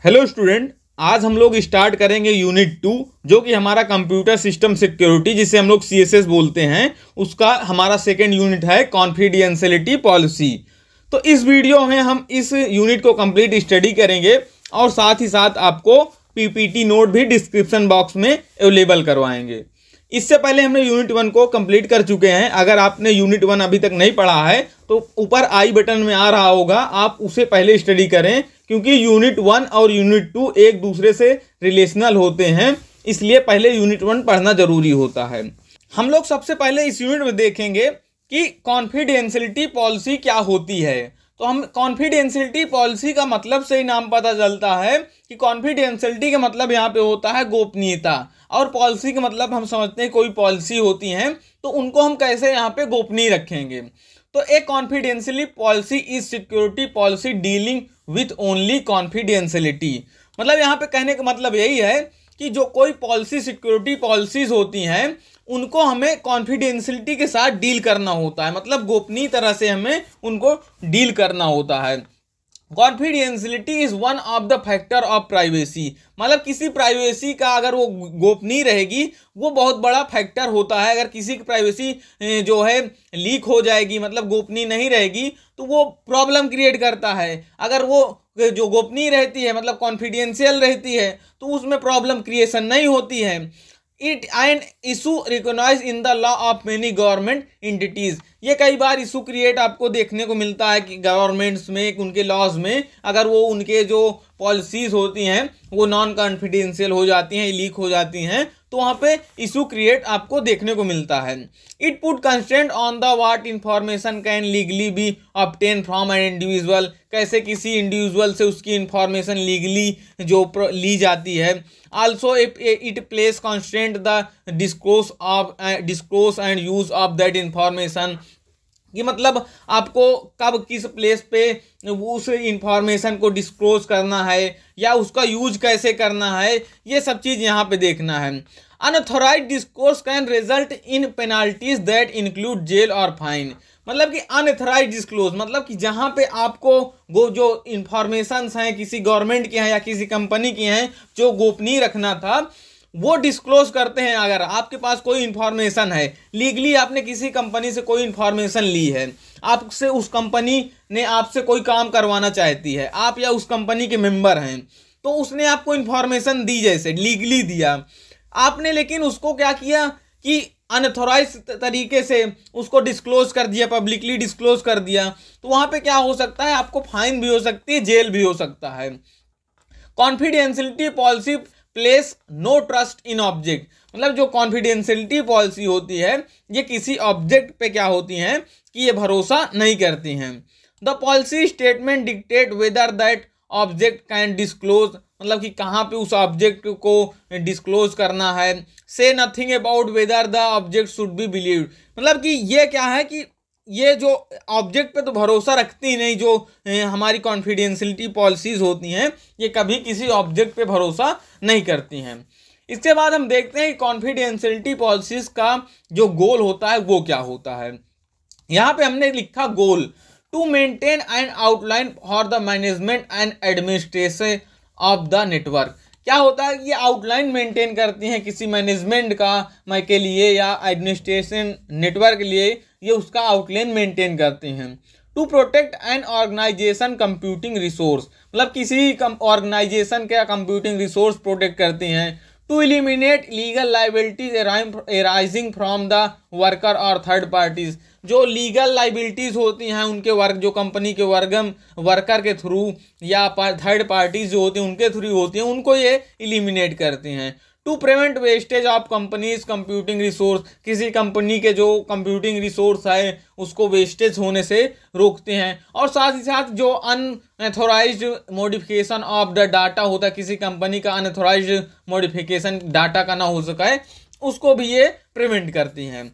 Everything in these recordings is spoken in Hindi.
हेलो स्टूडेंट, आज हम लोग स्टार्ट करेंगे यूनिट 2 जो कि हमारा कंप्यूटर सिस्टम सिक्योरिटी जिसे हम लोग CSS बोलते हैं। उसका हमारा सेकेंड यूनिट है कॉन्फिडेंशियलिटी पॉलिसी। तो इस वीडियो में हम इस यूनिट को कंप्लीट स्टडी करेंगे और साथ ही साथ आपको PPT नोट भी डिस्क्रिप्शन बॉक्स में अवेलेबल करवाएंगे। इससे पहले हमने यूनिट 1 को कंप्लीट कर चुके हैं। अगर आपने यूनिट 1 अभी तक नहीं पढ़ा है तो ऊपर आई बटन में आ रहा होगा, आप उसे पहले स्टडी करें, क्योंकि यूनिट 1 और यूनिट 2 एक दूसरे से रिलेशनल होते हैं, इसलिए पहले यूनिट 1 पढ़ना जरूरी होता है। हम लोग सबसे पहले इस यूनिट में देखेंगे कि कॉन्फिडेंशियलिटी पॉलिसी क्या होती है। तो हम कॉन्फिडेंशियलिटी पॉलिसी का मतलब से ही नाम पता चलता है कि कॉन्फिडेंशियलिटी का मतलब यहाँ पे होता है गोपनीयता, और पॉलिसी का मतलब हम समझते हैं कोई पॉलिसी होती हैं तो उनको हम कैसे यहाँ पे गोपनीय रखेंगे। तो एक confidentiality policy is security policy dealing with only confidentiality. मतलब यहाँ पे कहने का मतलब यही है कि जो कोई पॉलिसी सिक्योरिटी पॉलिसीज होती हैं उनको हमें कॉन्फिडेंशियलिटी के साथ डील करना होता है, मतलब गोपनीय तरह से हमें उनको डील करना होता है। Confidentiality is one of the factor of privacy, मतलब किसी प्राइवेसी का अगर वो गोपनीय रहेगी वो बहुत बड़ा फैक्टर होता है। अगर किसी की प्राइवेसी जो है लीक हो जाएगी, मतलब गोपनीय नहीं रहेगी, तो वो प्रॉब्लम क्रिएट करता है। अगर वो जो गोपनीय रहती है मतलब कॉन्फिडेंशियल रहती है तो उसमें प्रॉब्लम क्रिएशन नहीं होती है। It an issue recognise in the law of many government entities, ये कई बार इशू क्रिएट आपको देखने को मिलता है कि गवर्नमेंट्स में उनके लॉज में अगर वो उनके जो पॉलिसीज होती हैं वो नॉन कॉन्फिडेंशियल हो जाती हैं, लीक हो जाती हैं, तो वहाँ पे इशू क्रिएट आपको देखने को मिलता है। It put constraint on the what information can legally B obtain from an individual, कैसे किसी इंडिविजुअल से उसकी इंफॉर्मेशन लीगली जो ली जाती है। Also it place constraint the disclose and use of that information, कि मतलब आपको कब किस प्लेस पे उस इंफॉर्मेशन को डिस्क्लोज करना है या उसका यूज कैसे करना है, ये सब चीज़ यहाँ पे देखना है। Unauthorised disclose can result in penalties that include jail और फाइन, मतलब कि अनऑथराइज्ड डिस्क्लोज मतलब कि जहाँ पे आपको वो जो इंफॉर्मेशंस हैं किसी गवर्नमेंट के हैं या किसी कंपनी की हैं जो गोपनीय रखना था वो डिस्क्लोज करते हैं। अगर आपके पास कोई इंफॉर्मेशन है, लीगली आपने किसी कंपनी से कोई इंफॉर्मेशन ली है, आपसे उस कंपनी ने आपसे कोई काम करवाना चाहती है, आप या उस कंपनी के मेंबर हैं, तो उसने आपको इंफॉर्मेशन दी, जैसे लीगली दिया आपने, लेकिन उसको क्या किया कि अनऑथराइज तरीके से उसको डिस्क्लोज कर दिया, पब्लिकली डिस्क्लोज कर दिया, तो वहाँ पे क्या हो सकता है, आपको फाइन भी हो सकती है, जेल भी हो सकता है। Confidentiality policy place no trust in object, मतलब जो कॉन्फिडेंशियलिटी पॉलिसी होती है ये किसी ऑब्जेक्ट पे क्या होती हैं कि ये भरोसा नहीं करती हैं। The policy statement dictate whether that object can disclose, मतलब कि कहाँ पे उस ऑब्जेक्ट को डिस्क्लोज करना है। से nothing about whether the object should be believed, मतलब कि ये क्या है कि ये जो ऑब्जेक्ट पे तो भरोसा रखती ही नहीं, जो हमारी कॉन्फिडेंशियलिटी पॉलिसीज होती हैं ये कभी किसी ऑब्जेक्ट पे भरोसा नहीं करती हैं। इसके बाद हम देखते हैं कि कॉन्फिडेंशियलिटी पॉलिसीज का जो गोल होता है वो क्या होता है। यहाँ पे हमने लिखा goal, to maintain and outline for the management and administration of the network. क्या होता है, ये आउटलाइन मेंटेन करती हैं किसी मैनेजमेंट का के लिए या एडमिनिस्ट्रेशन नेटवर्क के लिए, ये उसका आउटलाइन मेंटेन करते हैं। To protect an organisation computing resource, मतलब किसी ऑर्गेनाइजेशन का कंप्यूटिंग रिसोर्स प्रोटेक्ट करते हैं। To eliminate legal liabilities arising from the worker और थर्ड पार्टीज, जो लीगल लाइबिलिटीज होती हैं उनके वर्क जो कंपनी के वर्कर के थ्रू या थर्ड पार्टीज जो होती हैं उनके थ्रू होती हैं, उनको ये एलिमिनेट करती हैं। To prevent wastage of company's computing resource, किसी कंपनी के जो कंप्यूटिंग रिसोर्स है उसको वेस्टेज होने से रोकते हैं। और साथ ही साथ जो unauthorised modification of the data होता है, किसी कंपनी का अनऑथराइज्ड मॉडिफिकेशन डाटा का ना हो सके, उसको भी ये प्रिवेंट करती हैं।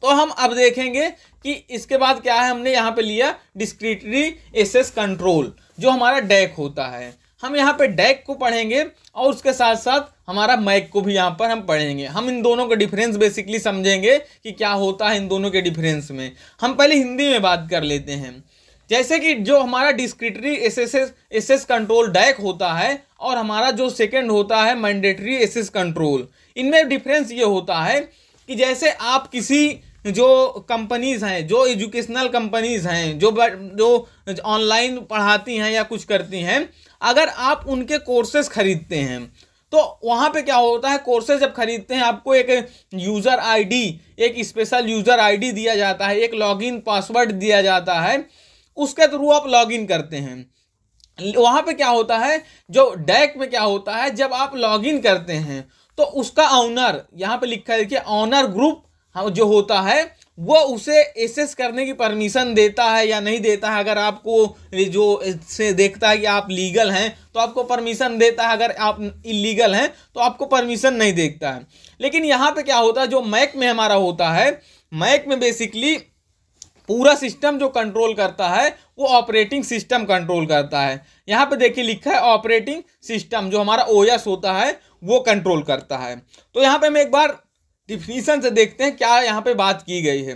तो हम अब देखेंगे कि इसके बाद क्या है, हमने यहाँ पे लिया डिस्क्रिटरी एक्सेस कंट्रोल, जो हमारा डैक होता है। हम यहाँ पे डैक को पढ़ेंगे और उसके साथ साथ हमारा मैक को भी यहाँ पर हम पढ़ेंगे। हम इन दोनों का डिफरेंस बेसिकली समझेंगे कि क्या होता है इन दोनों के डिफरेंस में। हम पहले हिंदी में बात कर लेते हैं। जैसे कि जो हमारा डिस्क्रिटरी एसेस कंट्रोल डैक होता है और हमारा जो सेकंड होता है मैंडेटरी एसेस कंट्रोल, इनमें डिफरेंस ये होता है कि जैसे आप किसी जो कंपनीज हैं, जो एजुकेशनल कंपनीज हैं, जो ऑनलाइन पढ़ाती हैं या कुछ करती हैं, अगर आप उनके कोर्सेज खरीदते हैं तो वहाँ पे क्या होता है, कोर्सेज जब खरीदते हैं आपको एक यूज़र आईडी, एक स्पेशल यूज़र आईडी दिया जाता है, एक लॉगिन पासवर्ड दिया जाता है, उसके थ्रू आप लॉगिन करते हैं। वहाँ पे क्या होता है, जो डैक में क्या होता है, जब आप लॉगिन करते हैं तो उसका ऑनर, यहाँ पे लिखा है देखिए, ऑनर ग्रुप जो होता है वो उसे एसेस करने की परमिशन देता है या नहीं देता है। अगर आपको जो से देखता है कि आप लीगल हैं तो आपको परमिशन देता है, अगर आप इलीगल हैं तो आपको परमिशन नहीं देता है। लेकिन यहाँ पे क्या होता है, जो मैक में हमारा होता है, मैक में बेसिकली पूरा सिस्टम जो कंट्रोल करता है वो ऑपरेटिंग सिस्टम कंट्रोल करता है। यहाँ पे देखिए लिखा है ऑपरेटिंग सिस्टम, जो हमारा ओएस होता है वो कंट्रोल करता है। तो यहाँ पे हम एक बार डिफिनीशन से देखते हैं क्या यहाँ पे बात की गई है।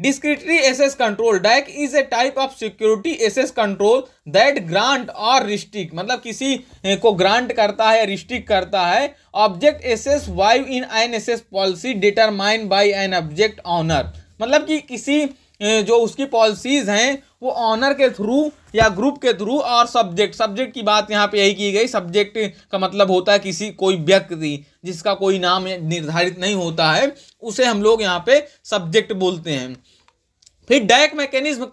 Discretionary access control DAC is a type of security access control that grant और रिस्ट्रिक्ट, मतलब किसी को ग्रांट करता है या रिस्ट्रिक्ट करता है object access via in an access policy determined by an object owner, मतलब कि किसी जो उसकी पॉलिसीज हैं वो ऑनर के थ्रू या ग्रुप के थ्रू, और सब्जेक्ट की बात यहाँ पे यही की गई। सब्जेक्ट का मतलब होता है किसी कोई व्यक्ति जिसका कोई नाम निर्धारित नहीं होता है, उसे हम लोग यहाँ पे सब्जेक्ट बोलते हैं। फिर DAC mechanism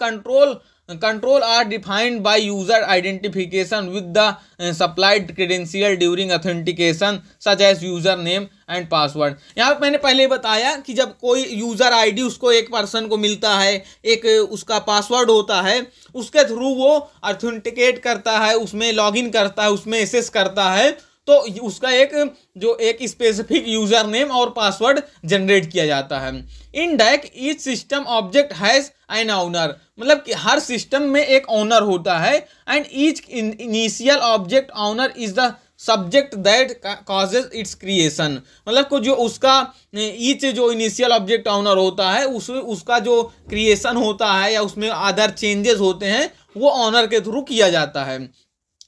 control are defined by user identification with the supplied credential during authentication such as user name and password. यहाँ पे मैंने पहले बताया कि जब कोई यूजर आईडी उसको एक पर्सन को मिलता है, एक उसका पासवर्ड होता है, उसके थ्रू वो ऑथेंटिकेट करता है, उसमें लॉगिन करता है, उसमें एक्सेस करता है, तो उसका एक स्पेसिफिक यूजर नेम और पासवर्ड जनरेट किया जाता है। In DAC each system object has an owner, मतलब कि हर सिस्टम में एक ओनर होता है, and each initial object owner is the subject that causes its creation, मतलब को जो उसका ईच जो इनिशियल ऑब्जेक्ट ओनर होता है उसका जो क्रिएशन होता है या उसमें अदर चेंजेस होते हैं वो ओनर के थ्रू किया जाता है।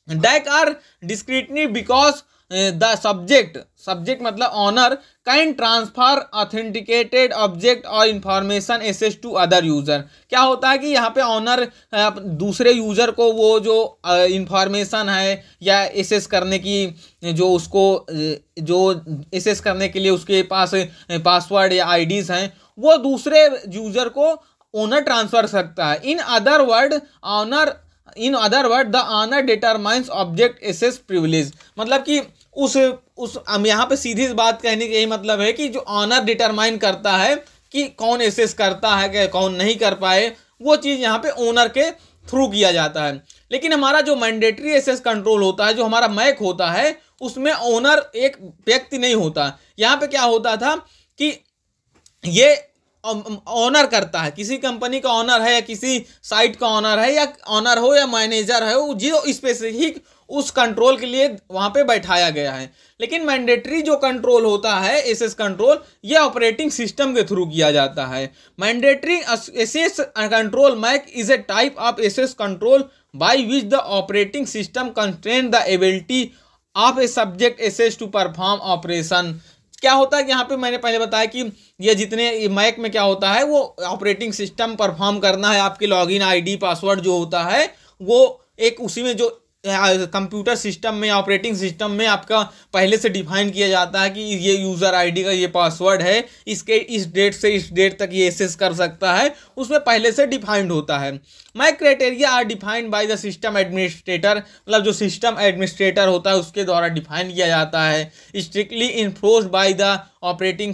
DAC are discretely because the subject मतलब owner can transfer authenticated object और information access to other user. क्या होता है कि यहाँ पे ऑनर दूसरे यूजर को वो जो इंफॉर्मेशन है या एसेस करने की जो उसको जो एसेस करने के लिए उसके पास पासवर्ड या आईडीज हैं वो दूसरे यूजर को ओनर ट्रांसफर सकता है। In other word the owner determines object access privilege, मतलब कि उस यहाँ पे सीधी बात कहने का यही मतलब है कि जो ऑनर डिटरमाइन करता है कि कौन एसेस करता है कि कौन नहीं कर पाए, वो चीज़ यहाँ पे ओनर के थ्रू किया जाता है। लेकिन हमारा जो मैंडेटरी एसेस कंट्रोल होता है, जो हमारा मैक होता है, उसमें ओनर एक व्यक्ति नहीं होता। यहाँ पे क्या होता था कि ये ऑनर करता है, किसी कंपनी का ऑनर है या किसी साइट का ऑनर है या ऑनर हो या मैनेजर है, वो जो स्पेसिफिक उस कंट्रोल के लिए वहाँ पे बैठाया गया है। लेकिन मैंडेटरी जो कंट्रोल होता है एसेस कंट्रोल, ये ऑपरेटिंग सिस्टम के थ्रू किया जाता है। Mandatory access control MAC is a type of access control by which the operating system constrain the ability of a subject access to perform operation. क्या होता है कि यहाँ पे मैंने पहले बताया कि ये जितने मैक में क्या होता है, वो ऑपरेटिंग सिस्टम परफॉर्म करना है, आपकी लॉगिन आईडी पासवर्ड जो होता है वो एक उसी में जो कंप्यूटर सिस्टम में ऑपरेटिंग सिस्टम में आपका पहले से डिफाइन किया जाता है कि ये यूज़र आईडी का ये पासवर्ड है, इसके इस डेट से इस डेट तक ये एक्सेस कर सकता है, उसमें पहले से डिफाइंड होता है। MAC criteria are defined by the system administrator, मतलब जो सिस्टम एडमिनिस्ट्रेटर होता है उसके द्वारा डिफाइन किया जाता है। Strictly enforced by the operating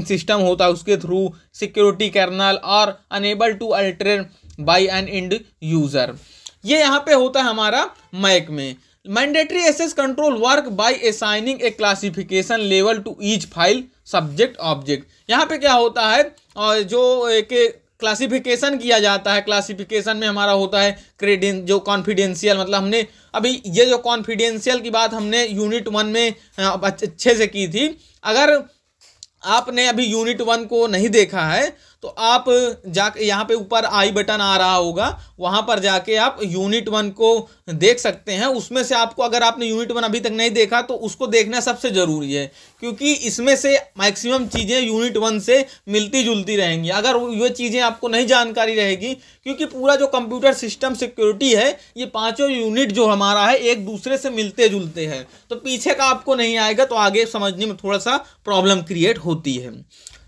system होता है उसके थ्रू, सिक्योरिटी कर्नल और enable to alter by an end user. ये यहाँ पे होता है हमारा मैक में। Mandatory access control work by assigning a classification level to each file subject object. यहाँ पे क्या होता है, और जो एक क्लासिफिकेशन किया जाता है, क्लासिफिकेशन में हमारा होता है जो कॉन्फिडेंशियल, मतलब हमने अभी ये जो कॉन्फिडेंशियल की बात हमने यूनिट 1 में अच्छे से की थी। अगर आपने अभी यूनिट 1 को नहीं देखा है तो आप जाके यहाँ पे ऊपर आई बटन आ रहा होगा, वहाँ पर जाके आप यूनिट 1 को देख सकते हैं। उसमें से आपको, अगर आपने यूनिट 1 अभी तक नहीं देखा तो उसको देखना सबसे ज़रूरी है, क्योंकि इसमें से मैक्सिमम चीज़ें यूनिट 1 से मिलती जुलती रहेंगी। अगर ये चीज़ें आपको नहीं जानकारी रहेगी, क्योंकि पूरा जो कंप्यूटर सिस्टम सिक्योरिटी है, ये पाँचों यूनिट जो हमारा है एक दूसरे से मिलते जुलते हैं, तो पीछे का आपको नहीं आएगा तो आगे समझने में थोड़ा सा प्रॉब्लम क्रिएट होती है।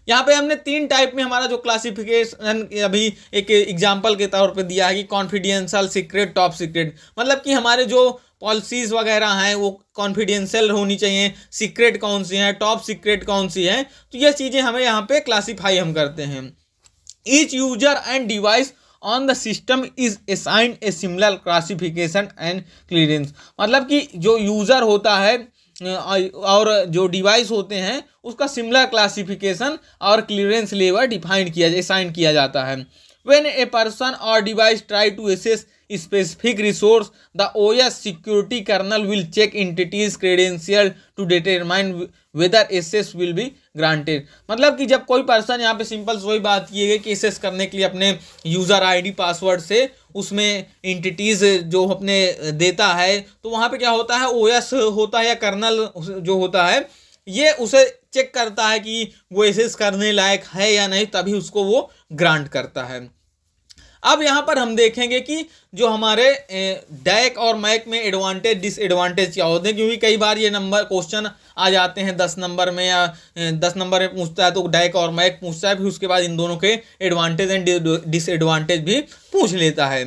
यहाँ पे हमने 3 टाइप में हमारा जो क्लासिफिकेशन अभी एक एग्जांपल के तौर पे दिया है कि कॉन्फिडेंशियल, सीक्रेट, टॉप सीक्रेट। मतलब कि हमारे जो पॉलिसीज़ वगैरह हैं वो कॉन्फिडेंशियल होनी चाहिए, सीक्रेट कौन सी है, टॉप सीक्रेट कौन सी है, तो ये चीज़ें हमें यहाँ पे क्लासीफाई हम करते हैं। Each user and device on the system is assigned a similar classification and clearance. मतलब कि जो यूज़र होता है और जो डिवाइस होते हैं उसका सिमिलर क्लासिफिकेशन और क्लियरेंस लेवल डिफाइन किया, असाइन किया जाता है। व्हेन ए पर्सन और device try to access specific resource, the OS security kernel will check entities credential to determine whether access will be granted। मतलब कि जब कोई पर्सन, यहाँ पे सिंपल वही बात की है कि एक्सेस करने के लिए अपने यूज़र आईडी पासवर्ड से उसमें एंटिटीज़ जो अपने देता है, तो वहाँ पे क्या होता है, OS होता है या कर्नल जो होता है, ये उसे चेक करता है कि वो एक्सेस करने लायक है या नहीं, तभी उसको वो ग्रांट करता है। अब यहाँ पर हम देखेंगे कि जो हमारे डैक और मैक में एडवांटेज डिसएडवांटेज क्या होते हैं, क्योंकि कई बार ये नंबर क्वेश्चन आ जाते हैं 10 नंबर में या 10 नंबर में पूछता है तो डैक और मैक पूछता है, फिर उसके बाद इन दोनों के एडवांटेज एंड डिसएडवांटेज भी पूछ लेता है।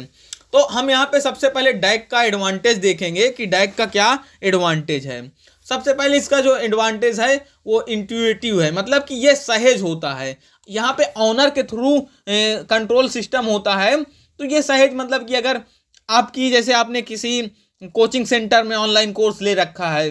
तो हम यहाँ पे सबसे पहले डैक का एडवांटेज देखेंगे कि डैक का क्या एडवांटेज है। सबसे पहले इसका जो एडवांटेज है वो इंट्यूटिव है, मतलब कि ये सहज होता है। यहाँ पे ऑनर के थ्रू कंट्रोल सिस्टम होता है, तो ये सहज मतलब कि अगर आपकी, जैसे आपने किसी कोचिंग सेंटर में ऑनलाइन कोर्स ले रखा है,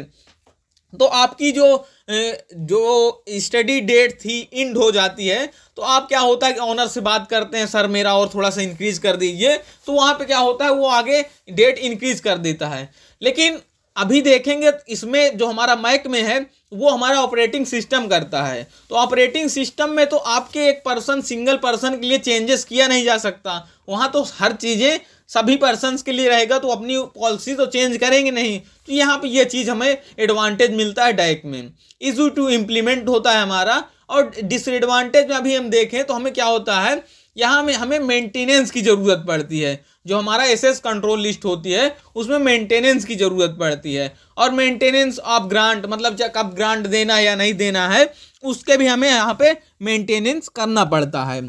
तो आपकी जो स्टडी डेट थी इंड हो जाती है, तो आप क्या होता है कि ऑनर से बात करते हैं, सर मेरा और थोड़ा सा इंक्रीज कर दीजिए, तो वहाँ पे क्या होता है वो आगे डेट इंक्रीज कर देता है। लेकिन अभी देखेंगे इसमें जो हमारा मैक में है वो हमारा ऑपरेटिंग सिस्टम करता है, तो ऑपरेटिंग सिस्टम में तो आपके एक पर्सन, सिंगल पर्सन के लिए चेंजेस किया नहीं जा सकता, वहाँ तो हर चीज़ें सभी पर्सन्स के लिए रहेगा, तो अपनी पॉलिसी तो चेंज करेंगे नहीं। तो यहाँ पे ये चीज़ हमें एडवांटेज मिलता है डैक में, इजी टू इम्प्लीमेंट होता है हमारा। और डिसएडवांटेज में अभी हम देखें तो हमें क्या होता है, यहाँ में हमें मेंटेनेंस की ज़रूरत पड़ती है। जो हमारा एसेस कंट्रोल लिस्ट होती है उसमें मेंटेनेंस की ज़रूरत पड़ती है, और मेंटेनेंस ऑफ ग्रांट, मतलब जब कब ग्रांट देना है या नहीं देना है उसके भी हमें यहाँ पे मेंटेनेंस करना पड़ता है।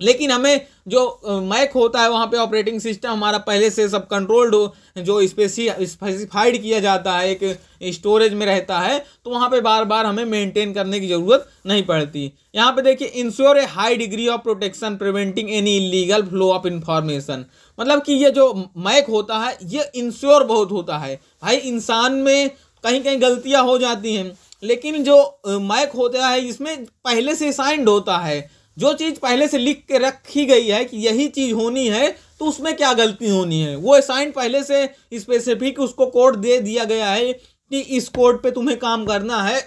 लेकिन हमें जो मैक होता है वहाँ पे ऑपरेटिंग सिस्टम हमारा पहले से सब कंट्रोल्ड जो स्पेसिफाइड किया जाता है, एक स्टोरेज में रहता है, तो वहाँ पे बार बार हमें मेंटेन करने की ज़रूरत नहीं पड़ती। यहाँ पे देखिए, ensure A high degree of protection preventing any illegal flow of information. मतलब कि ये जो मैक होता है ये इंश्योर बहुत होता है। भाई इंसान में कहीं कहीं गलतियाँ हो जाती हैं, लेकिन जो मैक होता है इसमें पहले से साइंड होता है, जो चीज़ पहले से लिख के रखी गई है कि यही चीज़ होनी है, तो उसमें क्या गलती होनी है, वो असाइन पहले से स्पेसिफिक उसको कोड दे दिया गया है कि इस कोड पे तुम्हें काम करना है,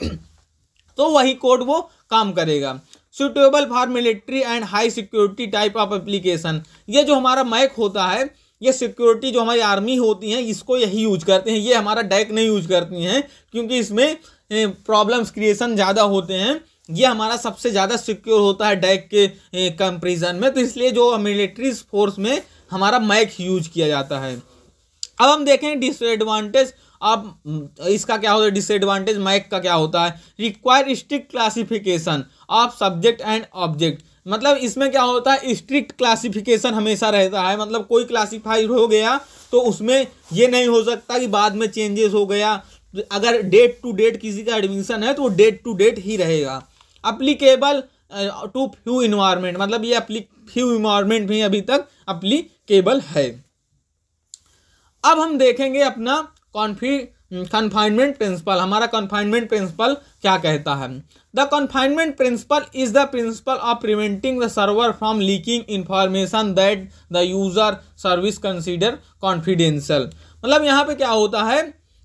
तो वही कोड वो काम करेगा। Suitable for military and high security type of application. ये जो हमारा मैक होता है ये सिक्योरिटी जो हमारी आर्मी होती है इसको यही यूज करते हैं, ये हमारा डैक नहीं यूज करती हैं, क्योंकि इसमें प्रॉब्लम्स क्रिएशन ज़्यादा होते हैं। ये हमारा सबसे ज़्यादा सिक्योर होता है डैक के कंपेरिजन में, तो इसलिए जो मिलिट्री फोर्स में हमारा मैक यूज किया जाता है। अब हम देखें डिसएडवांटेज। अब इसका क्या होता है, डिसएडवांटेज मैक का क्या होता है, require strict classification of subject and object. मतलब इसमें क्या होता है, स्ट्रिक्ट क्लासिफिकेशन हमेशा रहता है, मतलब कोई क्लासीफाइड हो गया तो उसमें ये नहीं हो सकता कि बाद में चेंजेस हो गया। अगर डेट टू डेट किसी का एडमिशन है तो वो डेट टू डेट ही रहेगा। अप्लीकेबल टू फ्यू इन्वायरमेंट, मतलब ये फ्यू इन्वायरमेंट भी अभी तक अप्लीकेबल है। अब हम देखेंगे अपना कन्फाइनमेंट प्रिंसिपल। हमारा कन्फाइनमेंट प्रिंसिपल क्या कहता है। The confinement principle is the principle of preventing the server from leaking information that the user service consider confidential. मतलब यहाँ पे क्या होता है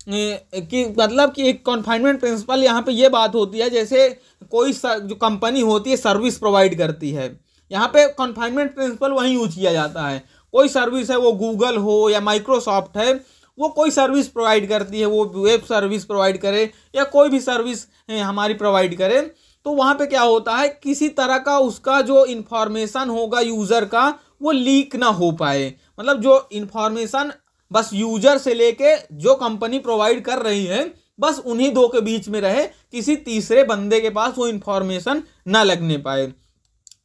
कि मतलब कि एक कन्फाइनमेंट प्रिंसिपल यहाँ पे ये बात होती है, जैसे कोई जो कंपनी होती है सर्विस प्रोवाइड करती है, यहाँ पे कन्फाइनमेंट प्रिंसिपल वहीं यूज किया जाता है। कोई सर्विस है, वो गूगल हो या माइक्रोसॉफ्ट है, वो कोई सर्विस प्रोवाइड करती है, वो वेब सर्विस प्रोवाइड करे या कोई भी सर्विस हमारी प्रोवाइड करे, तो वहाँ पे क्या होता है, किसी तरह का उसका जो इंफॉर्मेशन होगा यूज़र का वो लीक ना हो पाए। मतलब जो इंफॉर्मेशन बस यूजर से लेके जो कंपनी प्रोवाइड कर रही है बस उन्हीं दो के बीच में रहे, किसी तीसरे बंदे के पास वो इंफॉर्मेशन ना लगने पाए।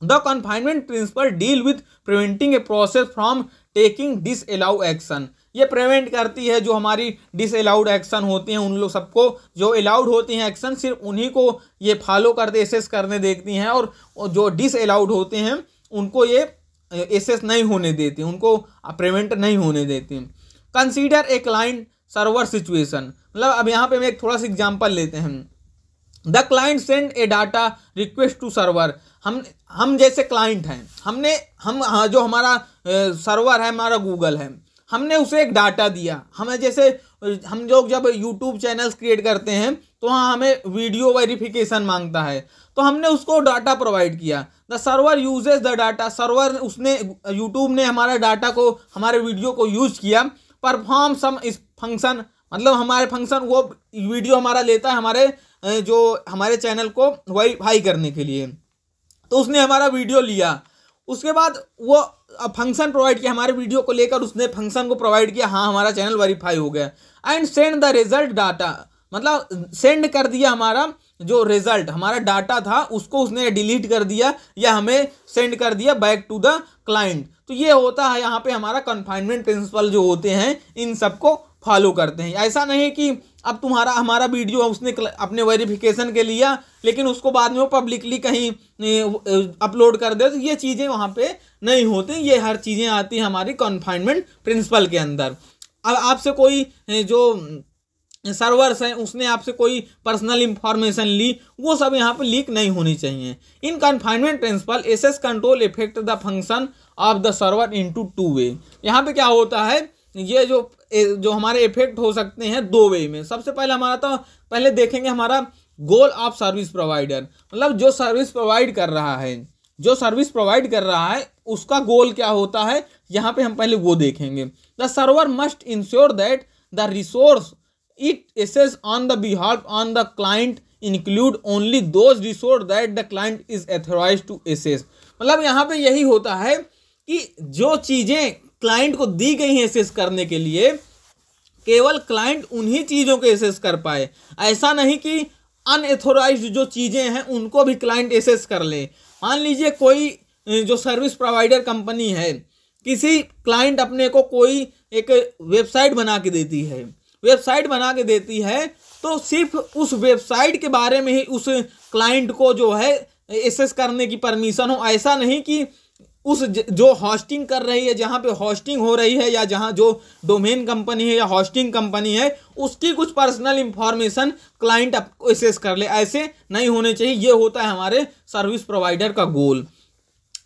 The confinement principle deal with preventing a process from taking disallow action. ये प्रिवेंट करती है जो हमारी डिसअलाउड एक्शन होती हैं, उन लोग सबको जो अलाउड होती हैं एक्शन सिर्फ उन्हीं को ये फॉलो करते एसेस करने देखती हैं, और जो डिसअलाउड होते हैं उनको ये एसेस नहीं होने देती, उनको प्रिवेंट नहीं होने देती। Consider a client server situation, मतलब अब यहाँ पे मैं एक थोड़ा सा एग्जांपल लेते हैं। The client send a data request to server. हम जैसे क्लाइंट हैं, हम जो हमारा सर्वर है, हमारा गूगल है, हमने उसे एक डाटा दिया। हमें जैसे हम लोग जब यूट्यूब चैनल्स क्रिएट करते हैं तो वहाँ हमें वीडियो वेरिफिकेशन मांगता है, तो हमने उसको डाटा प्रोवाइड किया। The server uses the data, server उसने यूट्यूब ने हमारा डाटा को, हमारे वीडियो को यूज किया। परफॉर्म सम इस फंक्शन, मतलब हमारे फंक्शन वो वीडियो हमारा लेता है हमारे चैनल को वेरीफाई करने के लिए, तो उसने हमारा वीडियो लिया, उसके बाद वो फंक्शन प्रोवाइड किया हमारे वीडियो को लेकर, उसने फंक्शन को प्रोवाइड किया, हाँ हमारा चैनल वेरीफाई हो गया। And send the result data, मतलब सेंड कर दिया हमारा जो रिजल्ट, हमारा डाटा था उसको उसने डिलीट कर दिया या हमें सेंड कर दिया बैक टू द क्लाइंट। तो ये होता है यहाँ पे हमारा कन्फाइनमेंट प्रिंसिपल जो होते हैं इन सबको फॉलो करते हैं। ऐसा नहीं कि अब हमारा वीडियो उसने अपने वेरिफिकेशन के लिया लेकिन उसको बाद में वो पब्लिकली कहीं अपलोड कर दे, तो ये चीज़ें वहाँ पे नहीं होती। ये हर चीज़ें आती हैं हमारी कन्फाइनमेंट प्रिंसिपल के अंदर। अब आपसे कोई जो सर्वर्स हैं उसने आपसे कोई पर्सनल इंफॉर्मेशन ली, वो सब यहाँ पे लीक नहीं होनी चाहिए। In confinement principle access control effect the function of the server into two way. यहाँ पे क्या होता है, ये जो हमारे इफेक्ट हो सकते हैं दो वे में। सबसे पहले हमारा तो पहले देखेंगे हमारा गोल ऑफ सर्विस प्रोवाइडर, मतलब जो सर्विस प्रोवाइड कर रहा है उसका गोल क्या होता है, यहाँ पे हम पहले वो देखेंगे। The server must ensure that the resource it access on the behalf on the client include only those resource that the client is authorized to access। मतलब यहाँ पे यही होता है कि जो चीज़ें क्लाइंट को दी गई हैं एक्सेस करने के लिए, केवल क्लाइंट उन्हीं चीज़ों को एक्सेस कर पाए। ऐसा नहीं कि अनएथोराइज्ड जो चीज़ें हैं उनको भी क्लाइंट एक्सेस कर ले। मान लीजिए कोई जो सर्विस प्रोवाइडर कंपनी है, किसी क्लाइंट अपने को कोई एक वेबसाइट बना के देती है, तो सिर्फ उस वेबसाइट के बारे में ही उस क्लाइंट को जो है एक्सेस करने की परमिशन हो। ऐसा नहीं कि उस जो होस्टिंग कर रही है, जहाँ पे होस्टिंग हो रही है या जहाँ जो डोमेन कंपनी है या होस्टिंग कंपनी है, उसकी कुछ पर्सनल इंफॉर्मेशन क्लाइंट एक्सेस कर ले, ऐसे नहीं होने चाहिए। ये होता है हमारे सर्विस प्रोवाइडर का गोल।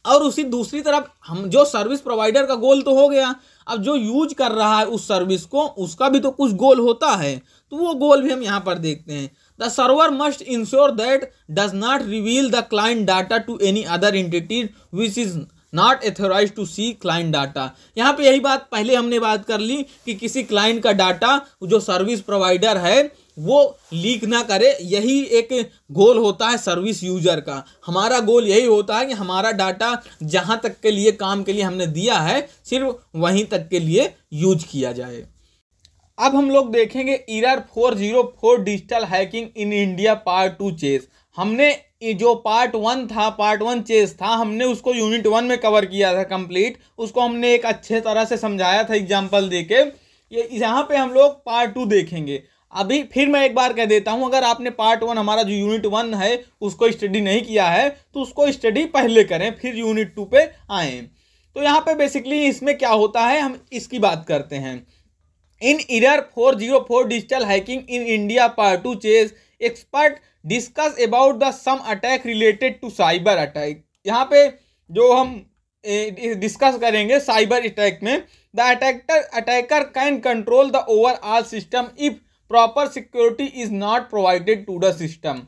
और उसी दूसरी तरफ हम जो सर्विस प्रोवाइडर का गोल तो हो गया, अब जो यूज कर रहा है उस सर्विस को, उसका भी तो कुछ गोल होता है, तो वो गोल भी हम यहाँ पर देखते हैं। The server must ensure that does not reveal the client data to any other entity which is not authorize to see client data. यहाँ पे यही बात पहले हमने बात कर ली कि किसी क्लाइंट का डाटा जो सर्विस प्रोवाइडर है वो लीक ना करे, यही एक गोल होता है सर्विस यूजर का। हमारा गोल यही होता है कि हमारा डाटा जहाँ तक के लिए काम के लिए हमने दिया है सिर्फ वहीं तक के लिए यूज किया जाए। अब हम लोग देखेंगे error 404 digital hacking in India part 2 चेस। हमने जो पार्ट 1 चेस था, हमने उसको यूनिट 1 में कवर किया था कंप्लीट, उसको हमने एक अच्छे तरह से समझाया था एग्जाम्पल देके। यहाँ पे हम लोग पार्ट 2 देखेंगे। अभी फिर मैं एक बार कह देता हूं, अगर आपने पार्ट 1 हमारा जो यूनिट 1 है उसको स्टडी नहीं किया है तो उसको स्टडी पहले करें, फिर यूनिट 2 पे आएँ। तो यहाँ पे बेसिकली इसमें क्या होता है, हम इसकी बात करते हैं। In error 404 digital hacking in India part 2 chase, expert discuss about the some attack related to cyber attack. यहाँ पे जो हम डिस्कस करेंगे साइबर अटैक में, the attacker can control the overall system if proper security is not provided to the system.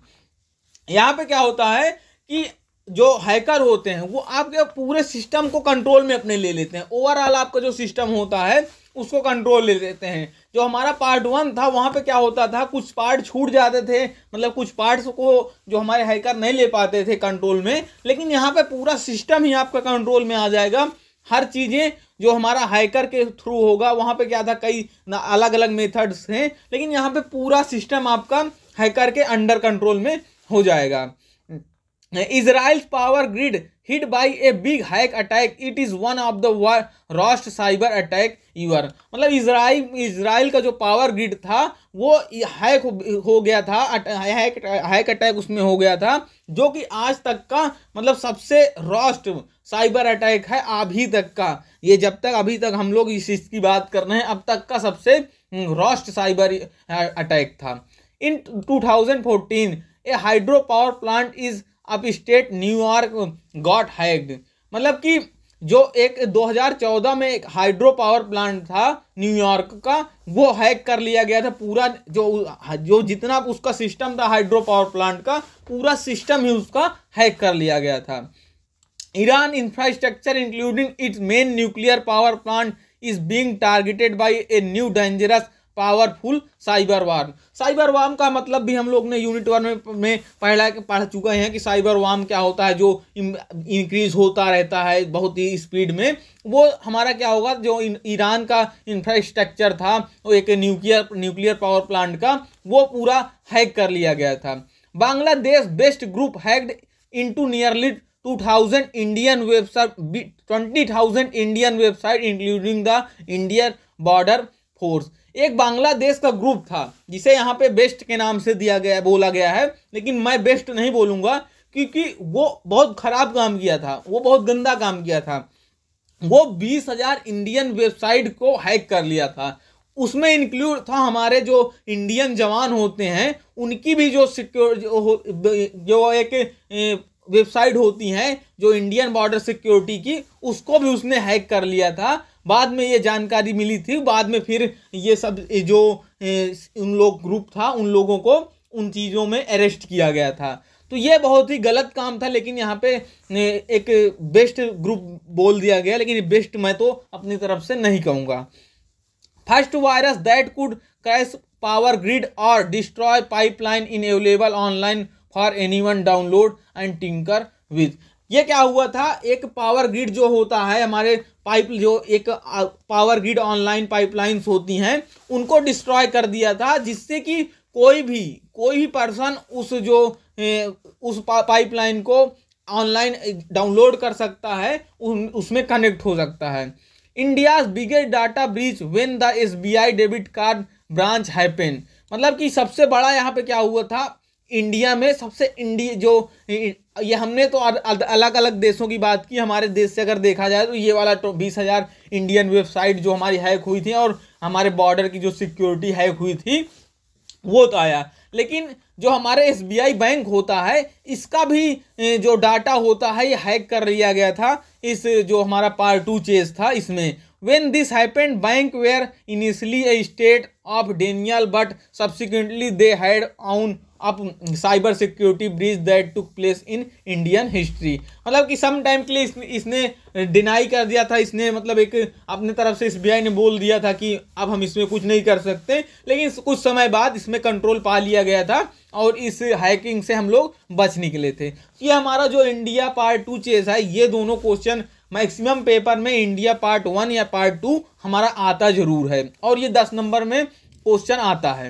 यहाँ पे क्या होता है कि जो हैकर होते हैं वो आपके पूरे सिस्टम को कंट्रोल में अपने ले लेते हैं, ओवरऑल आपका जो सिस्टम होता है उसको कंट्रोल ले लेते हैं। जो हमारा पार्ट 1 था वहाँ पे क्या होता था, कुछ पार्ट छूट जाते थे, मतलब कुछ पार्ट्स को जो हमारे हैकर नहीं ले पाते थे कंट्रोल में, लेकिन यहाँ पे पूरा सिस्टम ही आपका कंट्रोल में आ जाएगा। हर चीज़ें जो हमारा हैकर के थ्रू होगा, वहाँ पे क्या था कई अलग अलग मेथड्स हैं, लेकिन यहाँ पे पूरा सिस्टम आपका हैकर के अंडर कंट्रोल में हो जाएगा। Israel's power grid hit by a big hack attack. It is one of the worst cyber attack ever. मतलब इजराइल का जो पावर ग्रिड था वो हैक हो गया था, हैक अटैक उसमें हो गया था, जो कि आज तक का मतलब सबसे रॉस्ट साइबर अटैक है अभी तक का। ये जब तक अभी तक हम लोग इस चीज़ की बात कर रहे हैं, अब तक का सबसे रॉस्ट साइबर अटैक था। In 2014 a hydro power plant is upstate New York got hacked. मतलब कि जो एक 2014 में एक हाइड्रो पावर प्लांट था न्यूयॉर्क का, वो हैक कर लिया गया था। पूरा जो जितना उसका सिस्टम था हाइड्रो पावर प्लांट का, पूरा सिस्टम ही उसका हैक कर लिया गया था। Iran infrastructure including its main nuclear power plant is being targeted by a new dangerous powerful cyber worm. Cyber worm का मतलब भी हम लोग ने यूनिट 1 में पढ़ चुके हैं कि साइबर वार्म क्या होता है, जो इंक्रीज होता रहता है बहुत ही स्पीड में। वो हमारा क्या होगा, जो ईरान का इंफ्रास्ट्रक्चर था वो एक न्यूक्लियर पावर प्लांट का, वो पूरा हैक कर लिया गया था। Bangladesh based group hacked into nearly 2000 Indian website 20,000 Indian website including the Indian border force. एक बांग्लादेश का ग्रुप था जिसे यहाँ पे बेस्ट के नाम से बोला गया है, लेकिन मैं बेस्ट नहीं बोलूँगा क्योंकि वो बहुत खराब काम किया था, वो बहुत गंदा काम किया था। वो 20,000 इंडियन वेबसाइट को हैक कर लिया था। उसमें इंक्लूड था हमारे जो इंडियन जवान होते हैं उनकी भी जो जो एक वेबसाइट होती हैं जो इंडियन बॉर्डर सिक्योरिटी की, उसको भी उसने हैक कर लिया था। बाद में ये जानकारी मिली थी, बाद में फिर ये सब जो उन लोग ग्रुप था उन लोगों को उन चीज़ों में अरेस्ट किया गया था। तो ये बहुत ही गलत काम था, लेकिन यहाँ पे एक बेस्ट ग्रुप बोल दिया गया, लेकिन बेस्ट मैं तो अपनी तरफ से नहीं कहूँगा। First virus that could crash power grid और destroy pipeline in available online for anyone download and tinker with. ये क्या हुआ था, एक पावर ग्रिड जो होता है हमारे जो एक पावर ग्रिड ऑनलाइन पाइपलाइंस होती हैं उनको डिस्ट्रॉय कर दिया था, जिससे कि कोई भी पर्सन उस पाइपलाइन को ऑनलाइन डाउनलोड कर सकता है, उसमें कनेक्ट हो सकता है। India's biggest data breach when the SBI debit card branch happen. मतलब कि सबसे बड़ा यहाँ पे क्या हुआ था, इंडिया में सबसे ये हमने तो अलग अलग देशों की बात की, हमारे देश से अगर देखा जाए तो ये वाला 20,000 इंडियन वेबसाइट जो हमारी हैक हुई थी और हमारे बॉर्डर की जो सिक्योरिटी हैक हुई थी वो तो आया। लेकिन जो हमारे SBI बैंक होता है इसका भी जो डाटा होता है ये हैक कर लिया गया था, इस जो हमारा पार्ट 2 चेज था इसमें। When this happened, bank were initially a state of denial, but subsequently they had owned up cyber security breach that took place in Indian history। मतलब कि सम टाइम के लिए इसने डिनाई कर दिया था, इसने मतलब एक अपने तरफ से SBI ने बोल दिया था कि अब हम इसमें कुछ नहीं कर सकते, लेकिन कुछ समय बाद इसमें कंट्रोल पा लिया गया था और इस हैकिंग से हम लोग बच निकले थे। ये हमारा जो इंडिया पार्ट 2 चेज है, ये दोनों क्वेश्चन मैक्सिमम पेपर में इंडिया पार्ट 1 या पार्ट 2 हमारा आता जरूर है और ये 10 नंबर में क्वेश्चन आता है।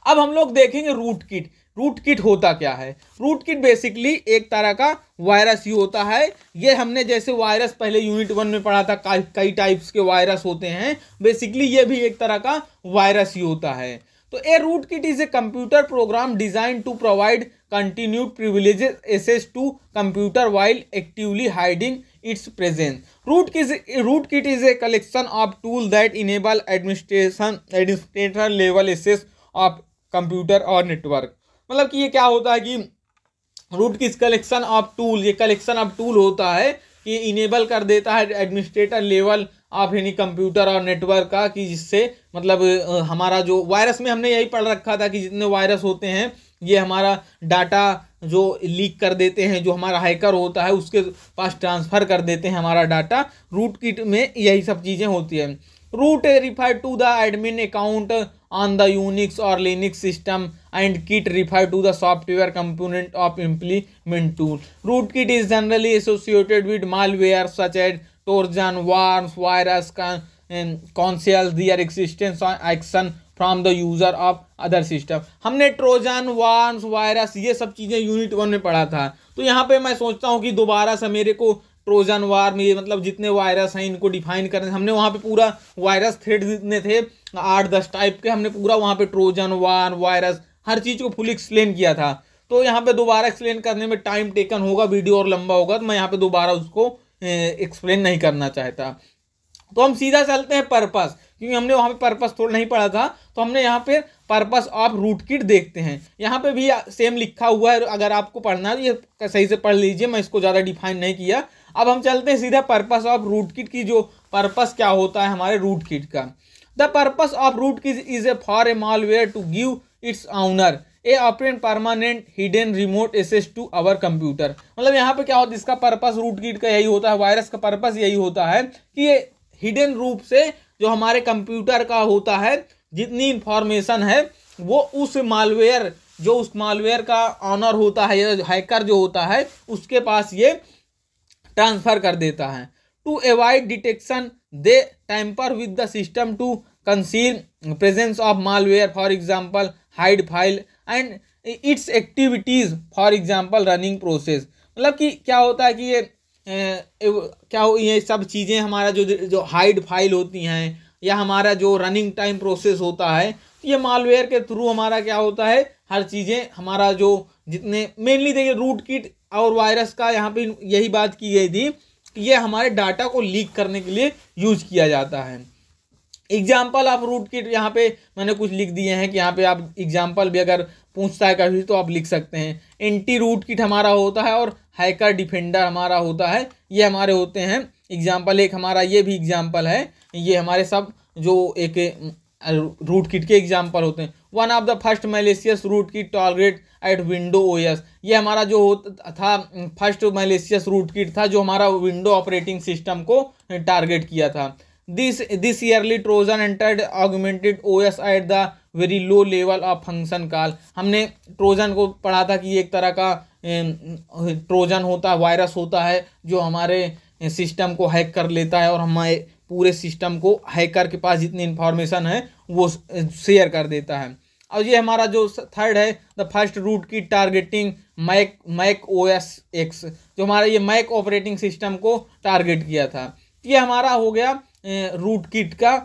अब हम लोग देखेंगे रूट किट। रूट किट होता क्या है? रूट किट बेसिकली एक तरह का वायरस ही होता है। ये हमने जैसे वायरस पहले यूनिट 1 में पढ़ा था, कई टाइप्स के वायरस होते हैं, बेसिकली ये भी एक तरह का वायरस ही होता है। तो a root kit is a computer program design to provide continued privileges access to computer while actively hiding its presence। Rootkit is a collection of tools that enable administrator level access of computer और network। मतलब कि ये क्या होता है कि rootkit collection of tool, ये कलेक्शन ऑफ टूल होता है कि इनेबल कर देता है एडमिनिस्ट्रेटर लेवल ऑफ यानी कंप्यूटर और नेटवर्क का, कि जिससे मतलब हमारा जो वायरस में हमने यही पढ़ रखा था कि जितने वायरस होते हैं ये हमारा डाटा जो लीक कर देते हैं, जो हमारा हैकर होता है उसके पास ट्रांसफ़र कर देते हैं हमारा डाटा। रूट किट में यही सब चीज़ें होती हैं। Root refer to the admin account on the Unix और Linux system and kit refer to the software component of implement tool. Root kit is generally associated with malware such as Trojan, worms, virus, conceals their existence action from the user of other system. हमने ट्रोजन, वार्म्स, वायरस ये सब चीज़ें यूनिट 1 में पढ़ा था। तो यहाँ पे मैं सोचता हूँ कि दोबारा से मेरे को ट्रोजन, वार्म, ये मतलब जितने वायरस हैं इनको डिफाइन करने, हमने वहाँ पे पूरा वायरस थ्रेड जितने थे 8-10 टाइप के, हमने पूरा वहाँ पे ट्रोजन, वार्म, वायरस हर चीज़ को फुल एक्सप्लेन किया था। तो यहाँ पे दोबारा एक्सप्लेन करने में टाइम टेकन होगा, वीडियो और लंबा होगा, तो मैं यहाँ पे दोबारा उसको एक्सप्लेन नहीं करना चाहता। तो हम सीधा चलते हैं पर्पस, क्योंकि हमने वहाँ पे पर्पस थोड़ा नहीं पढ़ा था। तो हमने यहाँ पे पर्पस ऑफ रूट किट देखते हैं। यहाँ पे भी सेम लिखा हुआ है, अगर आपको पढ़ना है ये सही से पढ़ लीजिए, मैं इसको ज़्यादा डिफाइन नहीं किया। अब हम चलते हैं सीधा पर्पस ऑफ रूट किट की, जो पर्पस क्या होता है हमारे रूट किट का। The purpose of root kit is a for a malware to give its owner a operate permanent hidden remote access to our computer. मतलब यहाँ पे क्या होता है, इसका पर्पस रूट किट का यही होता है, वायरस का पर्पस यही होता है कि ये हिडन रूप से जो हमारे कंप्यूटर का होता है जितनी इंफॉर्मेशन है वो उस मालवेयर, जो उस मालवेयर का ऑनर होता है या हैकर जो होता है उसके पास ये ट्रांसफ़र कर देता है। To avoid detection they tamper with the system to conceal presence of malware, for example hide file and its activities, for example running process. मतलब कि क्या होता है कि ये सब चीज़ें हमारा जो हाइड फाइल होती हैं या हमारा जो रनिंग टाइम प्रोसेस होता है, ये मालवेयर के थ्रू हमारा क्या होता है, हर चीज़ें हमारा जो जितने मेनली देखिए रूट किट और वायरस का यहाँ पे यही बात की गई थी कि ये हमारे डाटा को लीक करने के लिए यूज किया जाता है। एग्जाम्पल ऑफ रूट किट यहाँ पे मैंने कुछ लिख दिए हैं कि यहाँ पे आप एग्जाम्पल भी अगर पूछता है कभी तो आप लिख सकते हैं। एंटी रूट किट हमारा होता है और हैकर डिफेंडर हमारा होता है, ये हमारे होते हैं। एग्जाम्पल एक हमारा ये भी एग्जाम्पल है, ये हमारे सब जो एक रूट किट के एग्जाम्पल होते हैं। One of the first malicious rootkit target at window OS, ये हमारा जो था फर्स्ट मैलिशियस रूट किट था जो हमारा विंडो ऑपरेटिंग सिस्टम को टारगेट किया था। This yearly Trojan entered augmented OS at the very low level of function call. हमने ट्रोजन को पढ़ा था कि एक तरह का ट्रोजन होता है, वायरस होता है जो हमारे सिस्टम को हैक कर लेता है और हमारे पूरे सिस्टम को हैकर के पास जितनी इंफॉर्मेशन है वो शेयर कर देता है। और ये हमारा जो थर्ड है द फर्स्ट रूट की टारगेटिंग मैक ओएस एक्स, जो हमारा ये मैक ऑपरेटिंग सिस्टम को टारगेट किया था। ये हमारा हो गया रूट किट का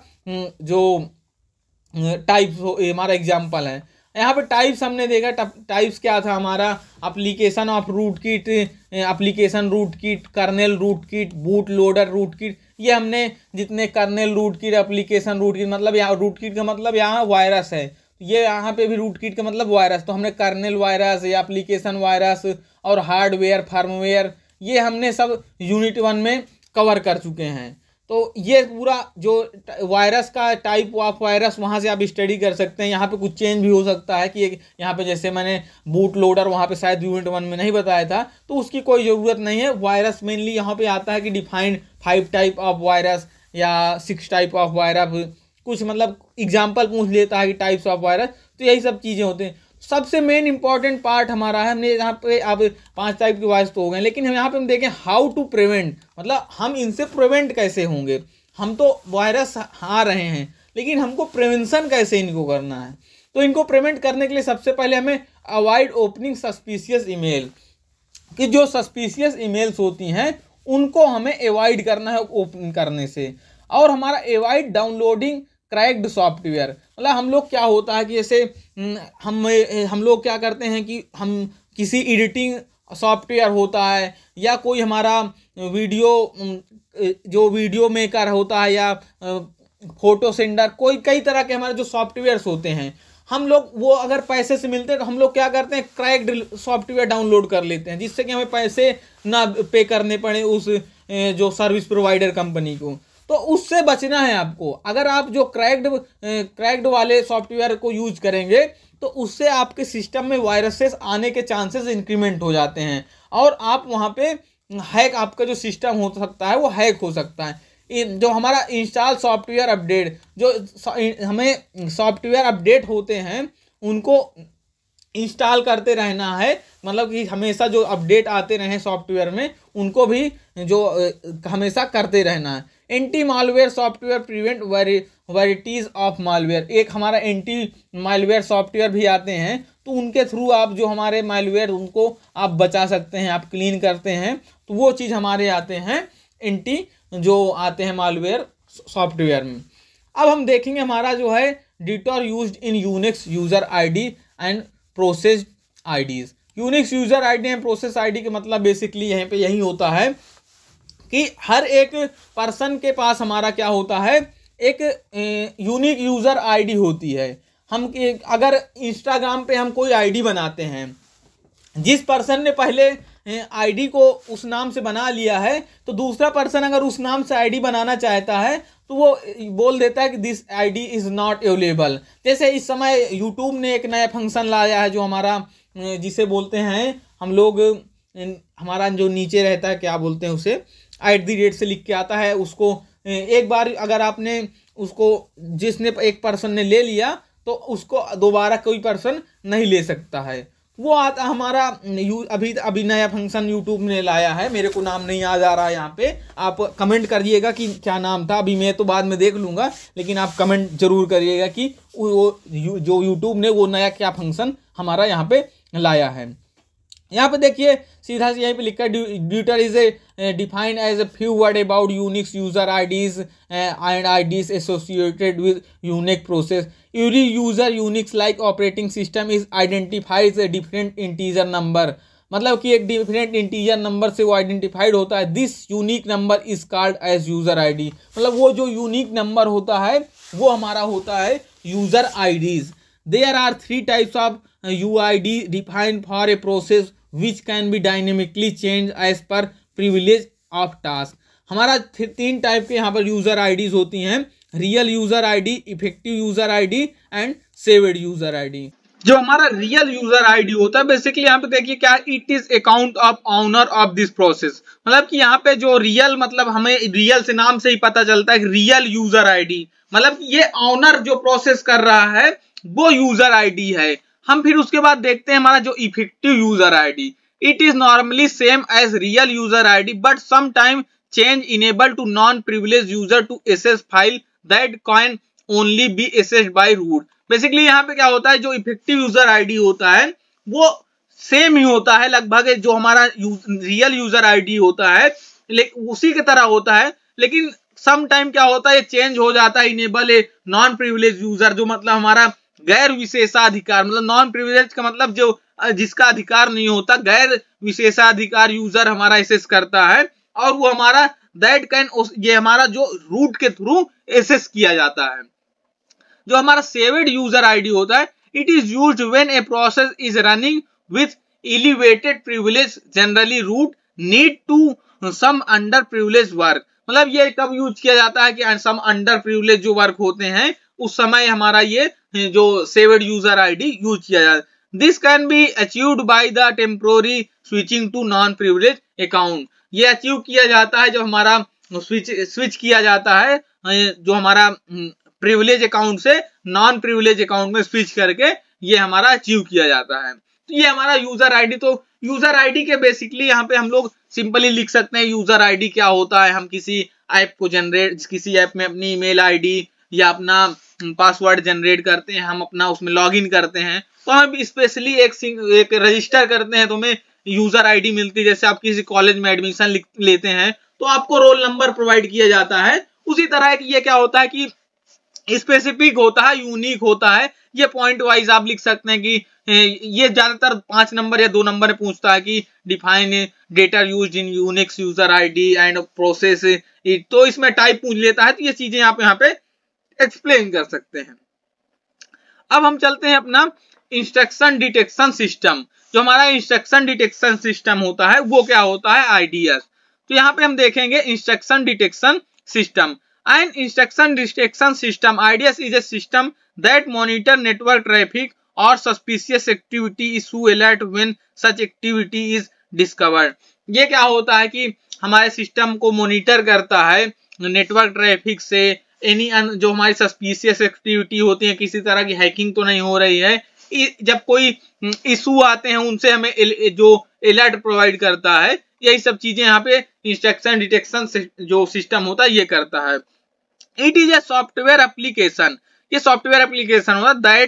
जो टाइप्स हमारा एग्जाम्पल है। यहाँ पे टाइप्स हमने देखा, टाइप्स क्या था हमारा, application of rootkit, application rootkit, kernel rootkit, boot loader rootkit. ये हमने जितने kernel rootkit, application rootkit, मतलब यहाँ रूट किट का मतलब यहाँ वायरस है, ये यहाँ पे भी रूट किट का मतलब वायरस। तो हमने कर्नेल वायरस या एप्लीकेशन वायरस और हार्डवेयर, फर्मवेयर, ये हमने सब यूनिट 1 में कवर कर चुके हैं। तो ये पूरा जो वायरस का टाइप ऑफ वायरस वहाँ से आप स्टडी कर सकते हैं। यहाँ पे कुछ चेंज भी हो सकता है कि यहाँ पे जैसे मैंने बूट लोडर वहाँ पे शायद यूनिट 1 में नहीं बताया था, तो उसकी कोई ज़रूरत नहीं है। वायरस मेनली यहाँ पे आता है कि डिफाइंड 5 टाइप ऑफ वायरस या 6 टाइप ऑफ वायरस, कुछ मतलब एग्जाम्पल पूछ लेता है कि टाइप्स ऑफ वायरस। तो यही सब चीज़ें होती हैं। सबसे मेन इंपॉर्टेंट पार्ट हमारा है, हमने यहाँ पे अब 5 टाइप के वायरस तो हो गए, लेकिन हम यहाँ पे हम देखें हाउ टू प्रिवेंट, मतलब हम इनसे प्रिवेंट कैसे होंगे। हम तो वायरस आ रहे हैं लेकिन हमको प्रिवेंशन कैसे इनको करना है। तो इनको प्रिवेंट करने के लिए सबसे पहले हमें अवॉइड ओपनिंग सस्पिशियस ईमेल, कि जो सस्पिशियस ईमेल्स होती हैं उनको हमें अवॉइड करना है ओपन करने से। और हमारा अवॉइड डाउनलोडिंग क्रैक्ड सॉफ्टवेयर, मतलब हम लोग क्या होता है कि जैसे हम लोग क्या करते हैं कि हम किसी एडिटिंग सॉफ्टवेयर होता है या कोई हमारा वीडियो मेकर होता है या फोटो सेंडर, कोई कई तरह के हमारे जो सॉफ्टवेयर्स होते हैं, हम लोग वो अगर पैसे से मिलते हैं तो हम लोग क्या करते हैं क्रैक्ड सॉफ्टवेयर डाउनलोड कर लेते हैं, जिससे कि हमें पैसे ना पे करने पड़े उस जो सर्विस प्रोवाइडर कंपनी को। तो उससे बचना है आपको। अगर आप जो क्रैक्ड वाले सॉफ्टवेयर को यूज करेंगे तो उससे आपके सिस्टम में वायरसेस आने के चांसेस इंक्रीमेंट हो जाते हैं और आप वहाँ पे हैक, आपका जो सिस्टम हो सकता है वो हैक हो सकता है। जो हमारा इंस्टॉल सॉफ्टवेयर अपडेट, जो हमें सॉफ्टवेयर अपडेट होते हैं उनको इंस्टॉल करते रहना है, मतलब कि हमेशा जो अपडेट आते रहे सॉफ्टवेयर में उनको भी जो हमेशा करते रहना है। Anti malware software prevent varieties of malware, एक हमारा एंटी मालवेयर सॉफ्टवेयर भी आते हैं, तो उनके थ्रू आप जो हमारे मालवेयर उनको आप बचा सकते हैं, आप क्लीन करते हैं, तो वो चीज़ हमारे आते हैं एंटी जो आते हैं मालवेयर सॉफ्टवेयर में। अब हम देखेंगे हमारा जो है detour used in Unix user ID and process IDs. Unix user ID and process ID के मतलब बेसिकली यहाँ पे यही होता है कि हर एक पर्सन के पास हमारा क्या होता है, एक यूनिक यूजर आईडी होती है। हम अगर इंस्टाग्राम पे हम कोई आईडी बनाते हैं, जिस पर्सन ने पहले आईडी को उस नाम से बना लिया है, तो दूसरा पर्सन अगर उस नाम से आईडी बनाना चाहता है तो वो बोल देता है कि this ID is not available. जैसे इस समय यूट्यूब ने एक नया फंक्शन लाया है जो हमारा जिसे बोलते हैं हम लोग, हमारा जो नीचे रहता है क्या बोलते हैं उसे, @ से लिख के आता है, उसको एक बार अगर आपने उसको जिसने एक पर्सन ने ले लिया तो उसको दोबारा कोई पर्सन नहीं ले सकता है। वो आता हमारा अभी नया फंक्शन यूट्यूब ने लाया है, मेरे को नाम नहीं याद आ रहा है यहाँ पे, आप कमेंट करिएगा कि क्या नाम था, अभी मैं तो बाद में देख लूँगा, लेकिन आप कमेंट जरूर करिएगा कि वो जो यूट्यूब ने वो नया क्या फंक्शन हमारा यहाँ पे लाया है। यहाँ पे देखिए सीधा से यहीं पे लिखा है detour is a defined as a few word about Unix user IDs and IDs associated with unique process. Every user Unix like operating system is identifies a different integer number, मतलब कि एक डिफरेंट इंटीजर नंबर से वो आइडेंटिफाइड होता है। This unique number is called as user ID, मतलब वो जो यूनिक नंबर होता है वो हमारा होता है user IDs. There are 3 types of UID defined for a process which can be dynamically changed as per privilege of task। हमारा 3 टाइप के यहाँ पर यूजर आईडीज होती हैं, real user ID, effective user ID and saved user ID. जो हमारा रियल यूजर आईडी होता है बेसिकली यहाँ पे देखिए क्या, it is account of owner of this process, मतलब कि यहाँ पे जो रियल, मतलब हमें रियल से नाम से ही पता चलता है रियल यूजर आईडी, मतलब ये ऑनर जो प्रोसेस कर रहा है वो यूजर आईडी है। हम फिर उसके बाद देखते हैं हमारा जो effective user ID, it is normally same as real user ID but some time change enable to non privilege user to access file that can only be accessed by root. Basically यहाँ पे क्या होता है, जो इफेक्टिव यूजर आईडी होता है वो सेम ही होता है लगभग जो हमारा रियल यूजर आईडी होता है, उसी की तरह होता है, लेकिन सम टाइम क्या होता है, चेंज हो जाता है, enable a non privilege user, जो मतलब हमारा गैर विशेषाधिकार, मतलब नॉन प्रिविलेज का मतलब जो जिसका अधिकार नहीं होता, गैर विशेषाधिकार यूजर हमारा एक्सेस करता है, और वो हमारा दैट कैन, ये हमारा जो रूट के थ्रू एक्सेस किया जाता है। जो हमारा सेव्ड यूजर आईडी होता है, it is used when a process is running with elevated privilege, generally root need to some under privilege work, मतलब ये कब यूज किया जाता है कि सम अंडर प्रिविलेज जो वर्क होते हैं उस समय हमारा ये जो सेव्ड यूजर आईडी यूज किया जाता है। This can be achieved by the temporary switching to non privilege account, ये अचीव किया जाता है जब हमारा स्विच किया जाता है, जो हमारा प्रिविलेज अकाउंट से नॉन प्रिविलेज अकाउंट में स्विच करके ये हमारा अचीव किया जाता है। तो ये हमारा यूजर आईडी, तो यूजर आईडी के बेसिकली यहाँ पे हम लोग सिंपली लिख सकते हैं यूजर आईडी क्या होता है। हम किसी ऐप को किसी ऐप में अपनी ईमेल आईडी या अपना पासवर्ड जनरेट करते हैं, हम अपना उसमें लॉगिन करते हैं, तो हम स्पेशली एक रजिस्टर करते हैं तो हमें यूजर आईडी मिलती है। जैसे आप किसी कॉलेज में एडमिशन लेते हैं तो आपको रोल नंबर प्रोवाइड किया जाता है, उसी तरह की ये क्या होता है कि स्पेसिफिक होता है, यूनिक होता है। ये पॉइंट वाइज आप लिख सकते हैं कि ये ज्यादातर 5 नंबर या 2 नंबर में पूछता है कि define data used in Unix user ID and process, तो इसमें टाइप पूछ लेता है, तो ये चीजें आप यहाँ पे एक्सप्लेन कर सकते हैं। अब हम चलते हैं अपना इंस्ट्रक्शन डिटेक्शन सिस्टम। जो हमारा इंस्ट्रक्शन डिटेक्शन सिस्टम होता है वो क्या होता है, IDS। तो यहाँ पे हम देखेंगे instruction detection system. An instruction detection system IDS is a system that monitor network traffic or suspicious activity issue alert when such activity is discovered। ये क्या होता है कि हमारे सिस्टम को मॉनिटर करता है नेटवर्क ट्रैफिक से, एनी जो हमारी सस्पिशियस एक्टिविटी होती है, किसी तरह की हैकिंग तो नहीं हो रही है, जब कोई इशू आते हैं उनसे हमें जो अलर्ट प्रोवाइड करता है, यही सब चीजें यहाँ पे इंस्ट्रक्शन डिटेक्शन जो सिस्टम होता है ये करता है। It is a software application, ये सॉफ्टवेयर एप्लीकेशन होता है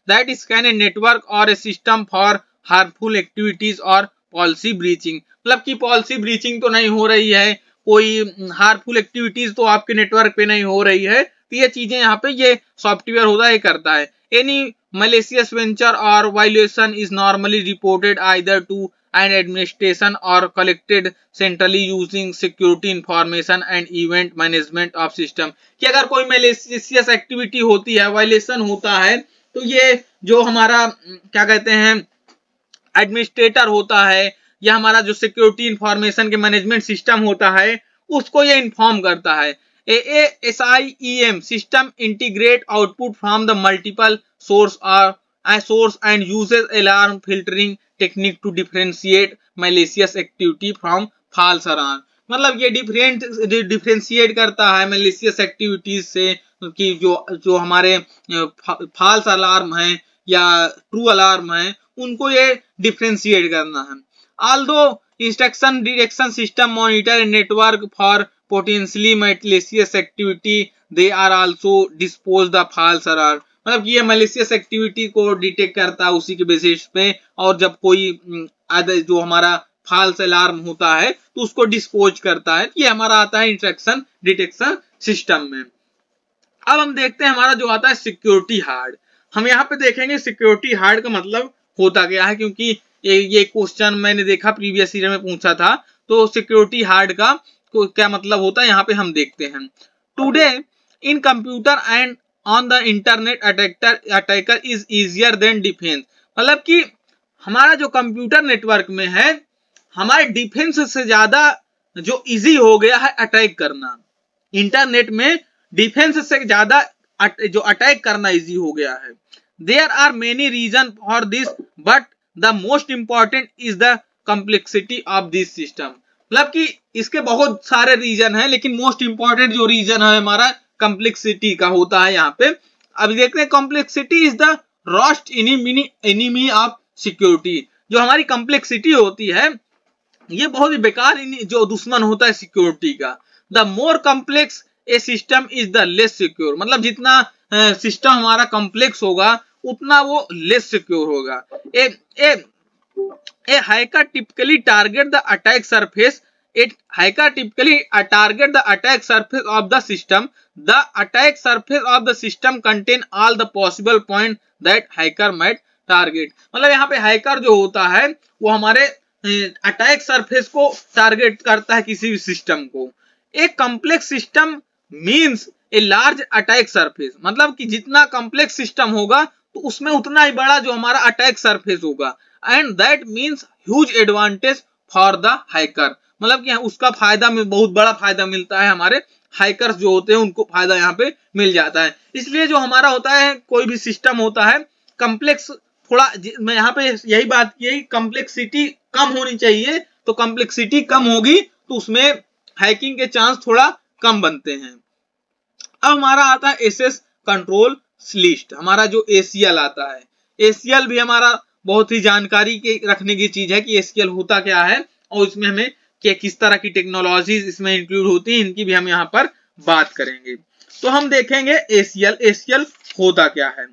दैट स्कैन ए नेटवर्क और ए सिस्टम फॉर हार्मफुल एक्टिविटीज और पॉलिसी ब्रीचिंग। मतलब कि पॉलिसी ब्रीचिंग तो नहीं हो रही है, कोई हार्मफुल एक्टिविटीज तो आपके नेटवर्क पे नहीं हो रही है, तो ये चीजें यहाँ पे ये सॉफ्टवेयर होता है करता है। Any malicious venture or violation is normally reported either to an administration or collected centrally using security information and event management of system। कि अगर कोई malicious activity होती है, violation होता है, तो ये जो हमारा क्या कहते हैं एडमिनिस्ट्रेटर होता है या हमारा जो सिक्योरिटी इंफॉर्मेशन के मैनेजमेंट सिस्टम होता है उसको ये इन्फॉर्म करता है। SIEM system integrate output from the multiple source and uses alarm filtering technique to differentiate malicious activity from false alarm। मतलब ये डिफरेंशिएट करता है malicious activities से कि जो हमारे false alarm हैं या true alarm हैं उनको ये डिफरेंशिएट करना है। Although instruction detection system monitor a network for potentially malicious activity, they are also dispose the false alarm। मतलब कि ये मैलिशियस एक्टिविटी को डिटेक्ट करता है उसी के बेसिस पे, और जब कोई जो हमारा फॉल्स अलार्म होता है तो उसको डिस्पोज करता है। ये हमारा आता है इंस्ट्रक्शन डिटेक्शन सिस्टम में। अब हम देखते हैं हमारा जो आता है सिक्योरिटी हार्ड। हम यहाँ पे देखेंगे सिक्योरिटी हार्ड का मतलब होता क्या है, क्योंकि ये क्वेश्चन मैंने देखा प्रीवियस ईयर में पूछा था, तो सिक्योरिटी हार्ड का क्या मतलब होता है यहाँ पे हम देखते हैं। Today in computer and on the internet attacker is easier than defence. मतलब कि हमारा जो कंप्यूटर नेटवर्क में है हमारे डिफेंस से ज्यादा जो इजी हो गया है अटैक करना। इंटरनेट में डिफेंस से ज्यादा जो अटैक करना इजी हो गया है। There are many reason for this but the most important is the complexity of this system. मतलब कि इसके बहुत सारे रीजन है, लेकिन मोस्ट इंपॉर्टेंट जो रीजन है हमारा कॉम्प्लेक्सिटी का होता है यहाँ पे। अब देखते हैं complexity is the worst enemy of security. जो हमारी कॉम्प्लेक्सिटी होती है ये बहुत ही बेकार जो दुश्मन होता है सिक्योरिटी का। The more complex A system is the less secure. मतलब जितना सिस्टम हमारा कॉम्प्लेक्स होगा उतना वो लेस सिक्योर होगा। A hacker typically target the attack surface. Hacker typically target the attack surface of the system. The attack surface of the system contain all the possible point that hacker might target। मतलब यहाँ पे हैकर जो होता है वो हमारे अटैक सरफेस को टारगेट करता है किसी भी सिस्टम को। एक complex system means a large attack surface. मतलब कि जितना कॉम्प्लेक्स सिस्टम होगा तो उसमें उतना ही बड़ा जो हमारा अटैक सरफेस होगा। And that means huge advantage for the hacker. मतलब कि उसका फायदा में बहुत बड़ा फायदा मिलता है, हमारे हैकर्स जो होते हैं उनको फायदा यहाँ पे मिल जाता है। इसलिए जो हमारा होता है कोई भी सिस्टम होता है कॉम्प्लेक्स थोड़ा, मैं यहाँ पे यही बात की कॉम्प्लेक्सिटी कम होनी चाहिए। तो कॉम्प्लेक्सिटी कम होगी तो उसमें हैकिंग के चांस थोड़ा कम बनते हैं। अब हमारा आता है एसेस कंट्रोल लिस्ट। हमारा जो ACL आता है, ACL भी हमारा बहुत ही जानकारी के रखने की चीज है कि ACL होता क्या है और इसमें हमें कि किस तरह की टेक्नोलॉजीज इसमें इंक्लूड होती हैं, इनकी भी हम यहाँ पर बात करेंगे। तो हम देखेंगे ACL होता क्या है।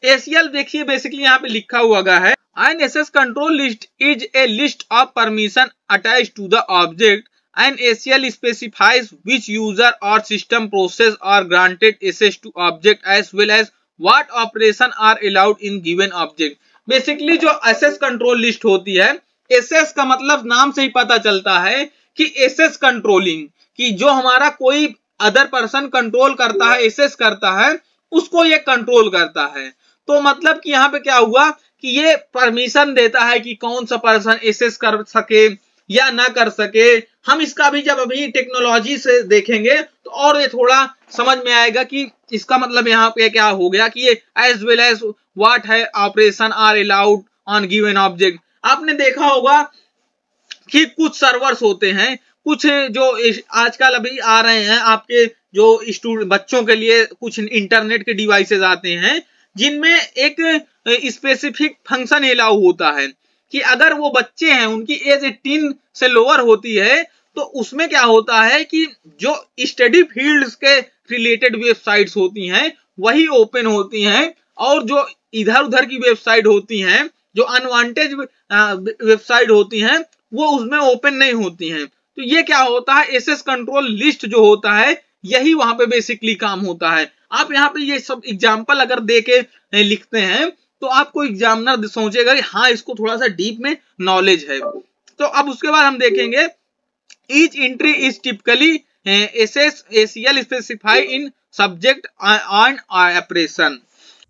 ACL देखिए बेसिकली यहाँ पे लिखा हुआ है an access control list is a list of permission attached to the object and ACL specifies which user or system process are granted access to object as well as what operation are allowed in given object। Basically जो access control list होती है, एसेस का मतलब नाम से ही पता चलता है कि एसेस कंट्रोलिंग, कि जो हमारा कोई अदर पर्सन कंट्रोल करता है, एसेस करता है, उसको ये कंट्रोल करता है। तो मतलब कि यहाँ पे क्या हुआ कि ये परमिशन देता है कि कौन सा पर्सन एसेस कर सके या ना कर सके, हम इसका भी जब अभी टेक्नोलॉजी से देखेंगे तो और ये थोड़ा समझ में आएगा कि इसका मतलब यहाँ पे क्या हो गया कि ये एज वेल एज व्हाट है operation are allowed on given object. आपने देखा होगा कि कुछ सर्वर्स होते हैं, कुछ जो आजकल अभी आ रहे हैं आपके जो बच्चों के लिए कुछ इंटरनेट के डिवाइसेस आते हैं जिनमें एक स्पेसिफिक फंक्शन अलाउ होता है कि अगर वो बच्चे हैं उनकी एज 18 से लोअर होती है तो उसमें क्या होता है कि जो स्टडी फील्ड्स के रिलेटेड वेबसाइट्स होती हैं वही ओपन होती हैं और जो इधर उधर की वेबसाइट होती हैं, जो अनवांटेड वेबसाइट होती हैं वो उसमें ओपन नहीं होती हैं। तो ये क्या होता है, एसेस कंट्रोल लिस्ट जो होता है यही वहां पे बेसिकली काम होता है। आप यहाँ पे ये सब एग्जांपल अगर दे के लिखते हैं तो आपको एग्जामिनर सोचेगा कि हाँ इसको थोड़ा सा डीप में नॉलेज है। तो अब उसके बाद हम देखेंगे each entry is typically access ACL specify in subject on operation.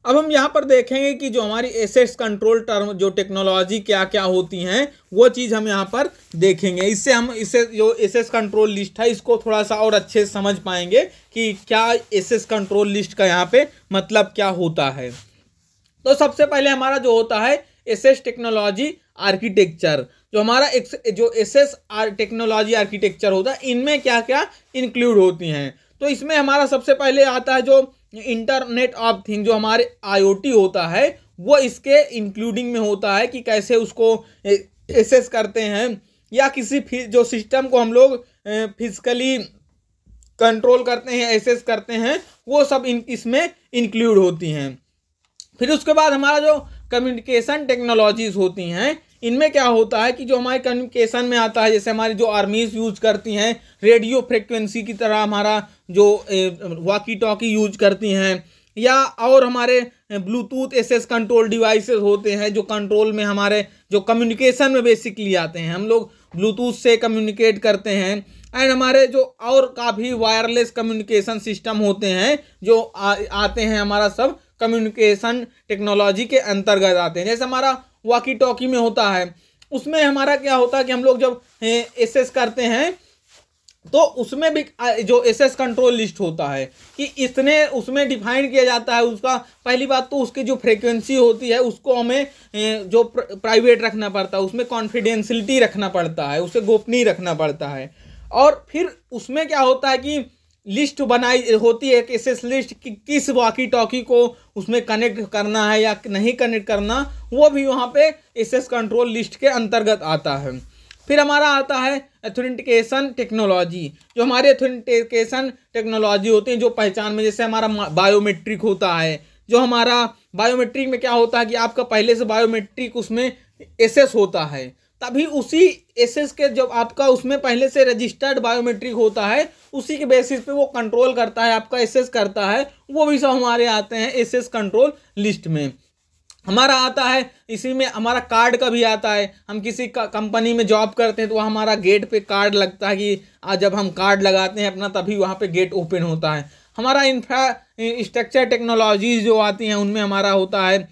अब हम यहाँ पर देखेंगे कि जो हमारी एसेट्स कंट्रोल टर्म जो टेक्नोलॉजी क्या क्या होती हैं वो चीज़ हम यहाँ पर देखेंगे। इससे हम इसे जो एसेट्स कंट्रोल लिस्ट है इसको थोड़ा सा और अच्छे से समझ पाएंगे कि क्या एसेट्स कंट्रोल लिस्ट का यहाँ पे मतलब क्या होता है। तो सबसे पहले हमारा जो होता है एसेस टेक्नोलॉजी आर्किटेक्चर, जो हमारा जो एसेस टेक्नोलॉजी आर्किटेक्चर होता है इनमें क्या क्या इंक्लूड होती हैं। तो इसमें हमारा सबसे पहले आता है जो इंटरनेट ऑफ थिंग, जो हमारे IoT होता है वो इसके इंक्लूडिंग में होता है कि कैसे उसको एसेस करते हैं या किसी जो सिस्टम को हम लोग फिजिकली कंट्रोल करते हैं, एसेस करते हैं, वो सब इसमें इंक्लूड होती हैं। फिर उसके बाद हमारा जो कम्युनिकेशन टेक्नोलॉजीज होती हैं इनमें क्या होता है कि जो हमारे कम्युनिकेशन में आता है, जैसे हमारी जो आर्मीज यूज करती हैं रेडियो फ्रिक्वेंसी की तरह हमारा जो वॉकी टॉकी यूज करती हैं, या और हमारे ब्लूटूथ एसेस कंट्रोल डिवाइसेस होते हैं जो कंट्रोल में हमारे जो कम्युनिकेशन में बेसिकली आते हैं। हम लोग ब्लूटूथ से कम्युनिकेट करते हैं एंड हमारे जो और काफ़ी वायरलेस कम्युनिकेशन सिस्टम होते हैं जो आते हैं हमारा सब कम्युनिकेशन टेक्नोलॉजी के अंतर्गत आते हैं। जैसे हमारा वॉकी टॉकी में होता है उसमें हमारा क्या होता है कि हम लोग जब एसेस करते हैं तो उसमें भी जो एसेस कंट्रोल लिस्ट होता है कि इसने उसमें डिफाइन किया जाता है उसका पहली बात तो उसकी जो फ्रीक्वेंसी होती है उसको हमें जो प्राइवेट रखना पड़ता है, उसमें कॉन्फिडेंशियलिटी रखना पड़ता है, उसे गोपनीय रखना पड़ता है। और फिर उसमें क्या होता है कि लिस्ट बनाई होती है एसेस लिस्ट कि किस वॉकी टॉकी को उसमें कनेक्ट करना है या नहीं कनेक्ट करना, वो भी वहाँ पे एसेस कंट्रोल लिस्ट के अंतर्गत आता है। फिर हमारा आता है ऑथेंटिकेशन टेक्नोलॉजी, जो हमारे ऑथेंटिकेशन टेक्नोलॉजी होती है जो पहचान में, जैसे हमारा बायोमेट्रिक होता है। जो हमारा बायोमेट्रिक में क्या होता है कि आपका पहले से बायोमेट्रिक उसमें एसेस होता है, तभी उसी एसेस के जब आपका उसमें पहले से रजिस्टर्ड बायोमेट्रिक होता है उसी के बेसिस पे वो कंट्रोल करता है, आपका एसेस करता है, वो भी सब हमारे आते हैं एसेस कंट्रोल लिस्ट में। हमारा आता है इसी में हमारा कार्ड का भी आता है। हम किसी कंपनी में जॉब करते हैं तो हमारा गेट पे कार्ड लगता है कि जब हम कार्ड लगाते हैं अपना तभी वहाँ पे गेट ओपन होता है। हमारा इंफ्रास्ट्रक्चर टेक्नोलॉजीज जो आती हैं उनमें हमारा होता है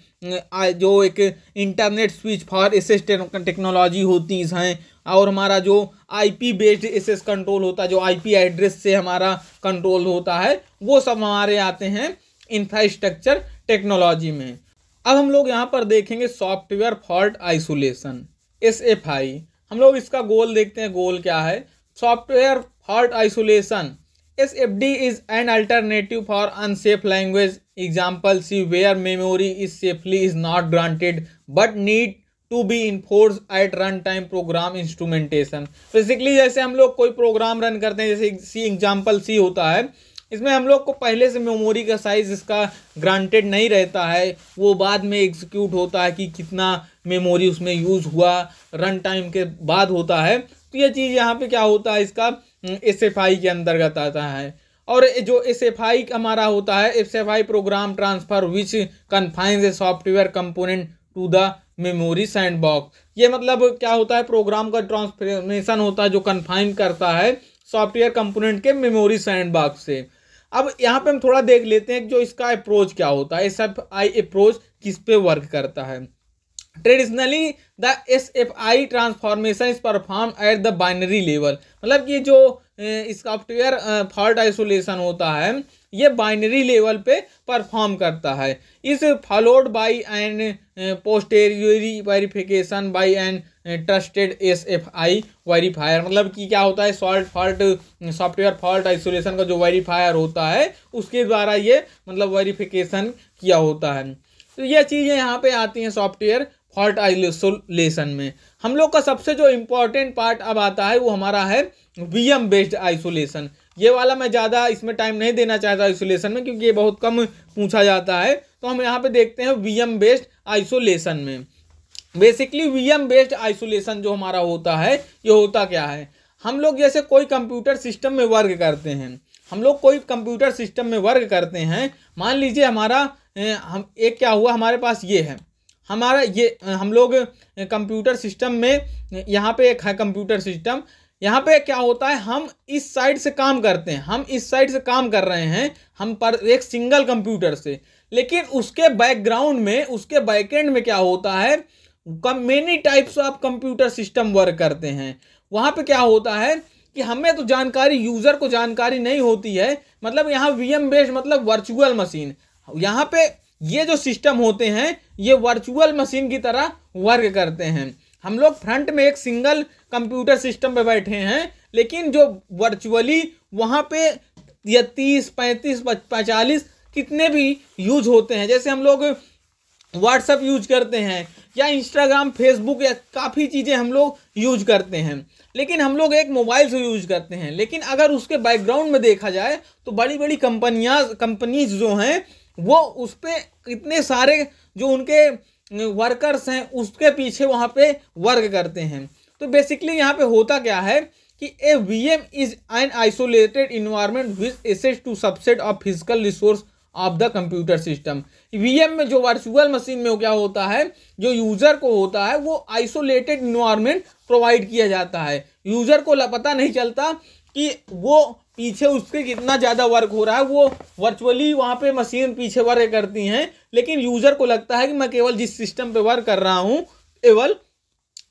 जो एक internet switch for access technology होती हैं, और हमारा जो IP बेस्ड एसेस कंट्रोल होता है, जो IP एड्रेस से हमारा कंट्रोल होता है, वो सब हमारे आते हैं इंफ्रास्ट्रक्चर टेक्नोलॉजी में। अब हम लोग यहाँ पर देखेंगे सॉफ्टवेयर फॉल्ट आइसोलेशन SFI। हम लोग इसका गोल देखते हैं, गोल क्या है। Software fault isolation SFD is an alternative for unsafe language example C where memory is safely is not granted but need to be enforce at run time program instrumentation. Basically जैसे हम लोग कोई प्रोग्राम रन करते हैं, जैसे एग्जाम्पल सी होता है, इसमें हम लोग को पहले से मेमोरी का साइज इसका ग्रांटेड नहीं रहता है, वो बाद में एग्जीक्यूट होता है कि कितना मेमोरी उसमें यूज़ हुआ, रन टाइम के बाद होता है। तो ये चीज़ यहाँ पे क्या होता है, इसका SFI के अंतर्गत आता है। और जो SFI हमारा होता है SFI program transfer which confines a software component to the memory sandbox. ये मतलब क्या होता है, प्रोग्राम का ट्रांसफॉर्मेशन होता है जो कन्फाइन करता है सॉफ्टवेयर कंपोनेंट के मेमोरी सैंडबॉक्स से। अब यहाँ पे हम थोड़ा देख लेते हैं कि जो इसका अप्रोच क्या होता है, SFI अप्रोच किस पे वर्क करता है। Traditionally the SFI transformation is perform at the binary level, मतलब कि जो सॉफ्टवेयर फॉल्ट आइसोलेशन होता है ये बाइनरी लेवल पे परफॉर्म करता है। Is followed by an posteriori verification by an trusted SFI verifier, मतलब कि क्या होता है सॉफ्टवेयर फॉल्ट आइसोलेशन का जो वेरीफायर होता है उसके द्वारा ये मतलब वेरिफिकेशन किया होता है। तो ये चीज़ें यहाँ पे आती हैं सॉफ्टवेयर फॉल्ट आइसोलेशन में। हम लोग का सबसे जो इम्पोर्टेंट पार्ट अब आता है वो हमारा है VM बेस्ड आइसोलेशन। ये वाला मैं ज़्यादा इसमें टाइम नहीं देना चाहता आइसोलेशन में, क्योंकि ये बहुत कम पूछा जाता है। तो हम यहाँ पे देखते हैं VM बेस्ड आइसोलेशन में। बेसिकली VM बेस्ड आइसोलेशन जो हमारा होता है ये होता क्या है, हम लोग जैसे कोई कंप्यूटर सिस्टम में वर्क करते हैं, हम लोग कोई कंप्यूटर सिस्टम में वर्क करते हैं, मान लीजिए हमारा हम एक क्या हुआ, हमारे पास ये है हमारा ये हम लोग कंप्यूटर सिस्टम में यहाँ पे एक है कंप्यूटर सिस्टम, यहाँ पे क्या होता है हम इस साइड से काम करते हैं, हम इस साइड से काम कर रहे हैं हम पर एक सिंगल कंप्यूटर से, लेकिन उसके बैकग्राउंड में उसके बैकएंड में क्या होता है many types of computer system work करते हैं। वहाँ पे क्या होता है कि हमें तो जानकारी यूज़र को जानकारी नहीं होती है, मतलब यहाँ VM बेस्ड मतलब वर्चुअल मशीन, यहाँ पे ये जो सिस्टम होते हैं ये वर्चुअल मशीन की तरह वर्क करते हैं। हम लोग फ्रंट में एक सिंगल कंप्यूटर सिस्टम पे बैठे हैं, लेकिन जो वर्चुअली वहाँ पे ये 30, 35, 40 कितने भी यूज होते हैं। जैसे हम लोग व्हाट्सएप यूज करते हैं या इंस्टाग्राम, फेसबुक या काफ़ी चीज़ें हम लोग यूज करते हैं, लेकिन हम लोग एक मोबाइल से यूज करते हैं। लेकिन अगर उसके बैकग्राउंड में देखा जाए तो बड़ी बड़ी कंपनीज जो हैं वो उस पर इतने सारे जो उनके वर्कर्स हैं उसके पीछे वहाँ पे वर्क करते हैं। तो बेसिकली यहाँ पे होता क्या है कि ए VM is an isolated environment which assess to subset of physical resource of the computer system. VM में जो वर्चुअल मशीन में क्या होता है, जो यूज़र को होता है वो आइसोलेटेड इन्वायरमेंट प्रोवाइड किया जाता है। यूज़र को पता नहीं चलता कि वो पीछे उसके कितना ज़्यादा वर्क हो रहा है, वो वर्चुअली वहाँ पे मशीन पीछे वर्क करती हैं, लेकिन यूज़र को लगता है कि मैं केवल जिस सिस्टम पे वर्क कर रहा हूँ केवल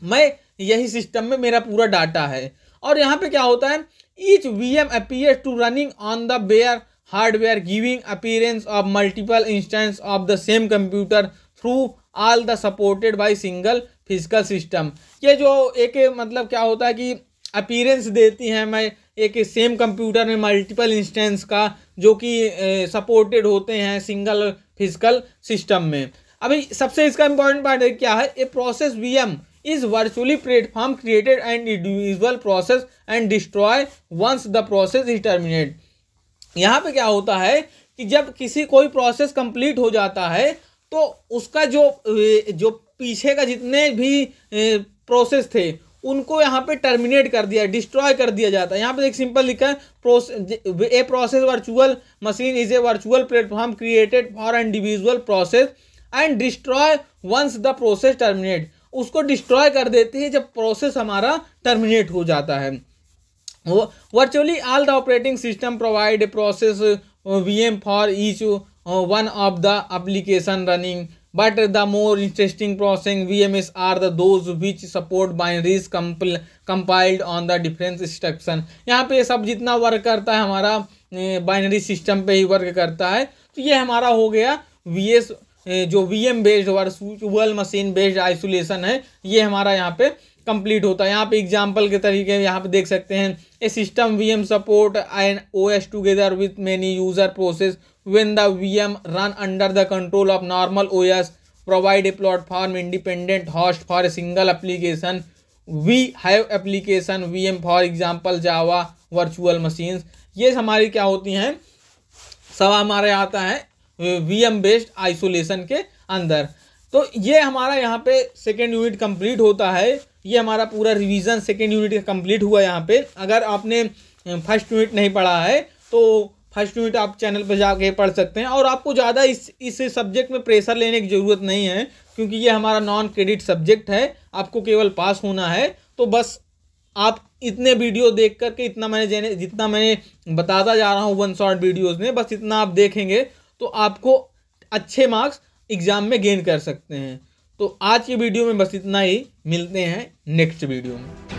मैं यही सिस्टम में मेरा पूरा डाटा है। और यहाँ पे क्या होता है each VM appears to running on the bare hardware giving appearance of multiple instance of the same computer through all the supported by single physical system. ये जो एक मतलब क्या होता है कि अपीयरेंस देती हैं मैं एक सेम कंप्यूटर में मल्टीपल इंस्टेंस का जो कि सपोर्टेड होते हैं सिंगल फिजिकल सिस्टम में। अभी सबसे इसका इंपॉर्टेंट पार्ट क्या है, a process VM is virtually platform created and individual process and destroy once the process is terminate. यहाँ पे क्या होता है कि जब किसी कोई प्रोसेस कंप्लीट हो जाता है तो उसका जो पीछे का जितने भी प्रोसेस थे उनको यहाँ पे टर्मिनेट कर दिया, डिस्ट्रॉय कर दिया जाता है। यहाँ पे एक सिंपल लिखा है a process virtual machine is a virtual platform created for individual process and destroy once the process terminate. उसको डिस्ट्रॉय कर देते हैं जब प्रोसेस हमारा टर्मिनेट हो जाता है। Virtually all the operating system provide a process VM for each one of the application running, but the more interesting processing VMs are those which support binaries compiled on the different instruction। यहाँ पे सब जितना वर्क करता है हमारा बाइनरी सिस्टम पे ही वर्क करता है। तो ये हमारा हो गया जो VM based virtual machine based isolation है, ये हमारा यहाँ पे कंप्लीट होता है। यहाँ पे एग्जांपल के तरीके यहाँ पे देख सकते हैं a system VM support and OS together with many user process when the VM run under the control of normal OS provide a platform independent host for a single application. We have application VM for example Java virtual machines. ये हमारी क्या होती हैं, सब हमारे आता है VM बेस्ड आइसोलेशन के अंदर। तो ये हमारा यहाँ पे सेकेंड यूनिट कंप्लीट होता है। ये हमारा पूरा रिवीजन सेकेंड यूनिट का कंप्लीट हुआ यहाँ पे। अगर आपने फर्स्ट यूनिट नहीं पढ़ा है तो फर्स्ट यूनिट आप चैनल पर जाके पढ़ सकते हैं। और आपको ज़्यादा इस सब्जेक्ट में प्रेशर लेने की ज़रूरत नहीं है, क्योंकि ये हमारा नॉन क्रेडिट सब्जेक्ट है, आपको केवल पास होना है। तो बस आप इतने वीडियो देख करके जितना मैंने बताता जा रहा हूँ वन शॉट वीडियोज़ में, बस इतना आप देखेंगे तो आपको अच्छे मार्क्स एग्ज़ाम में गेन कर सकते हैं। तो आज की वीडियो में बस इतना ही, मिलते हैं नेक्स्ट वीडियो में।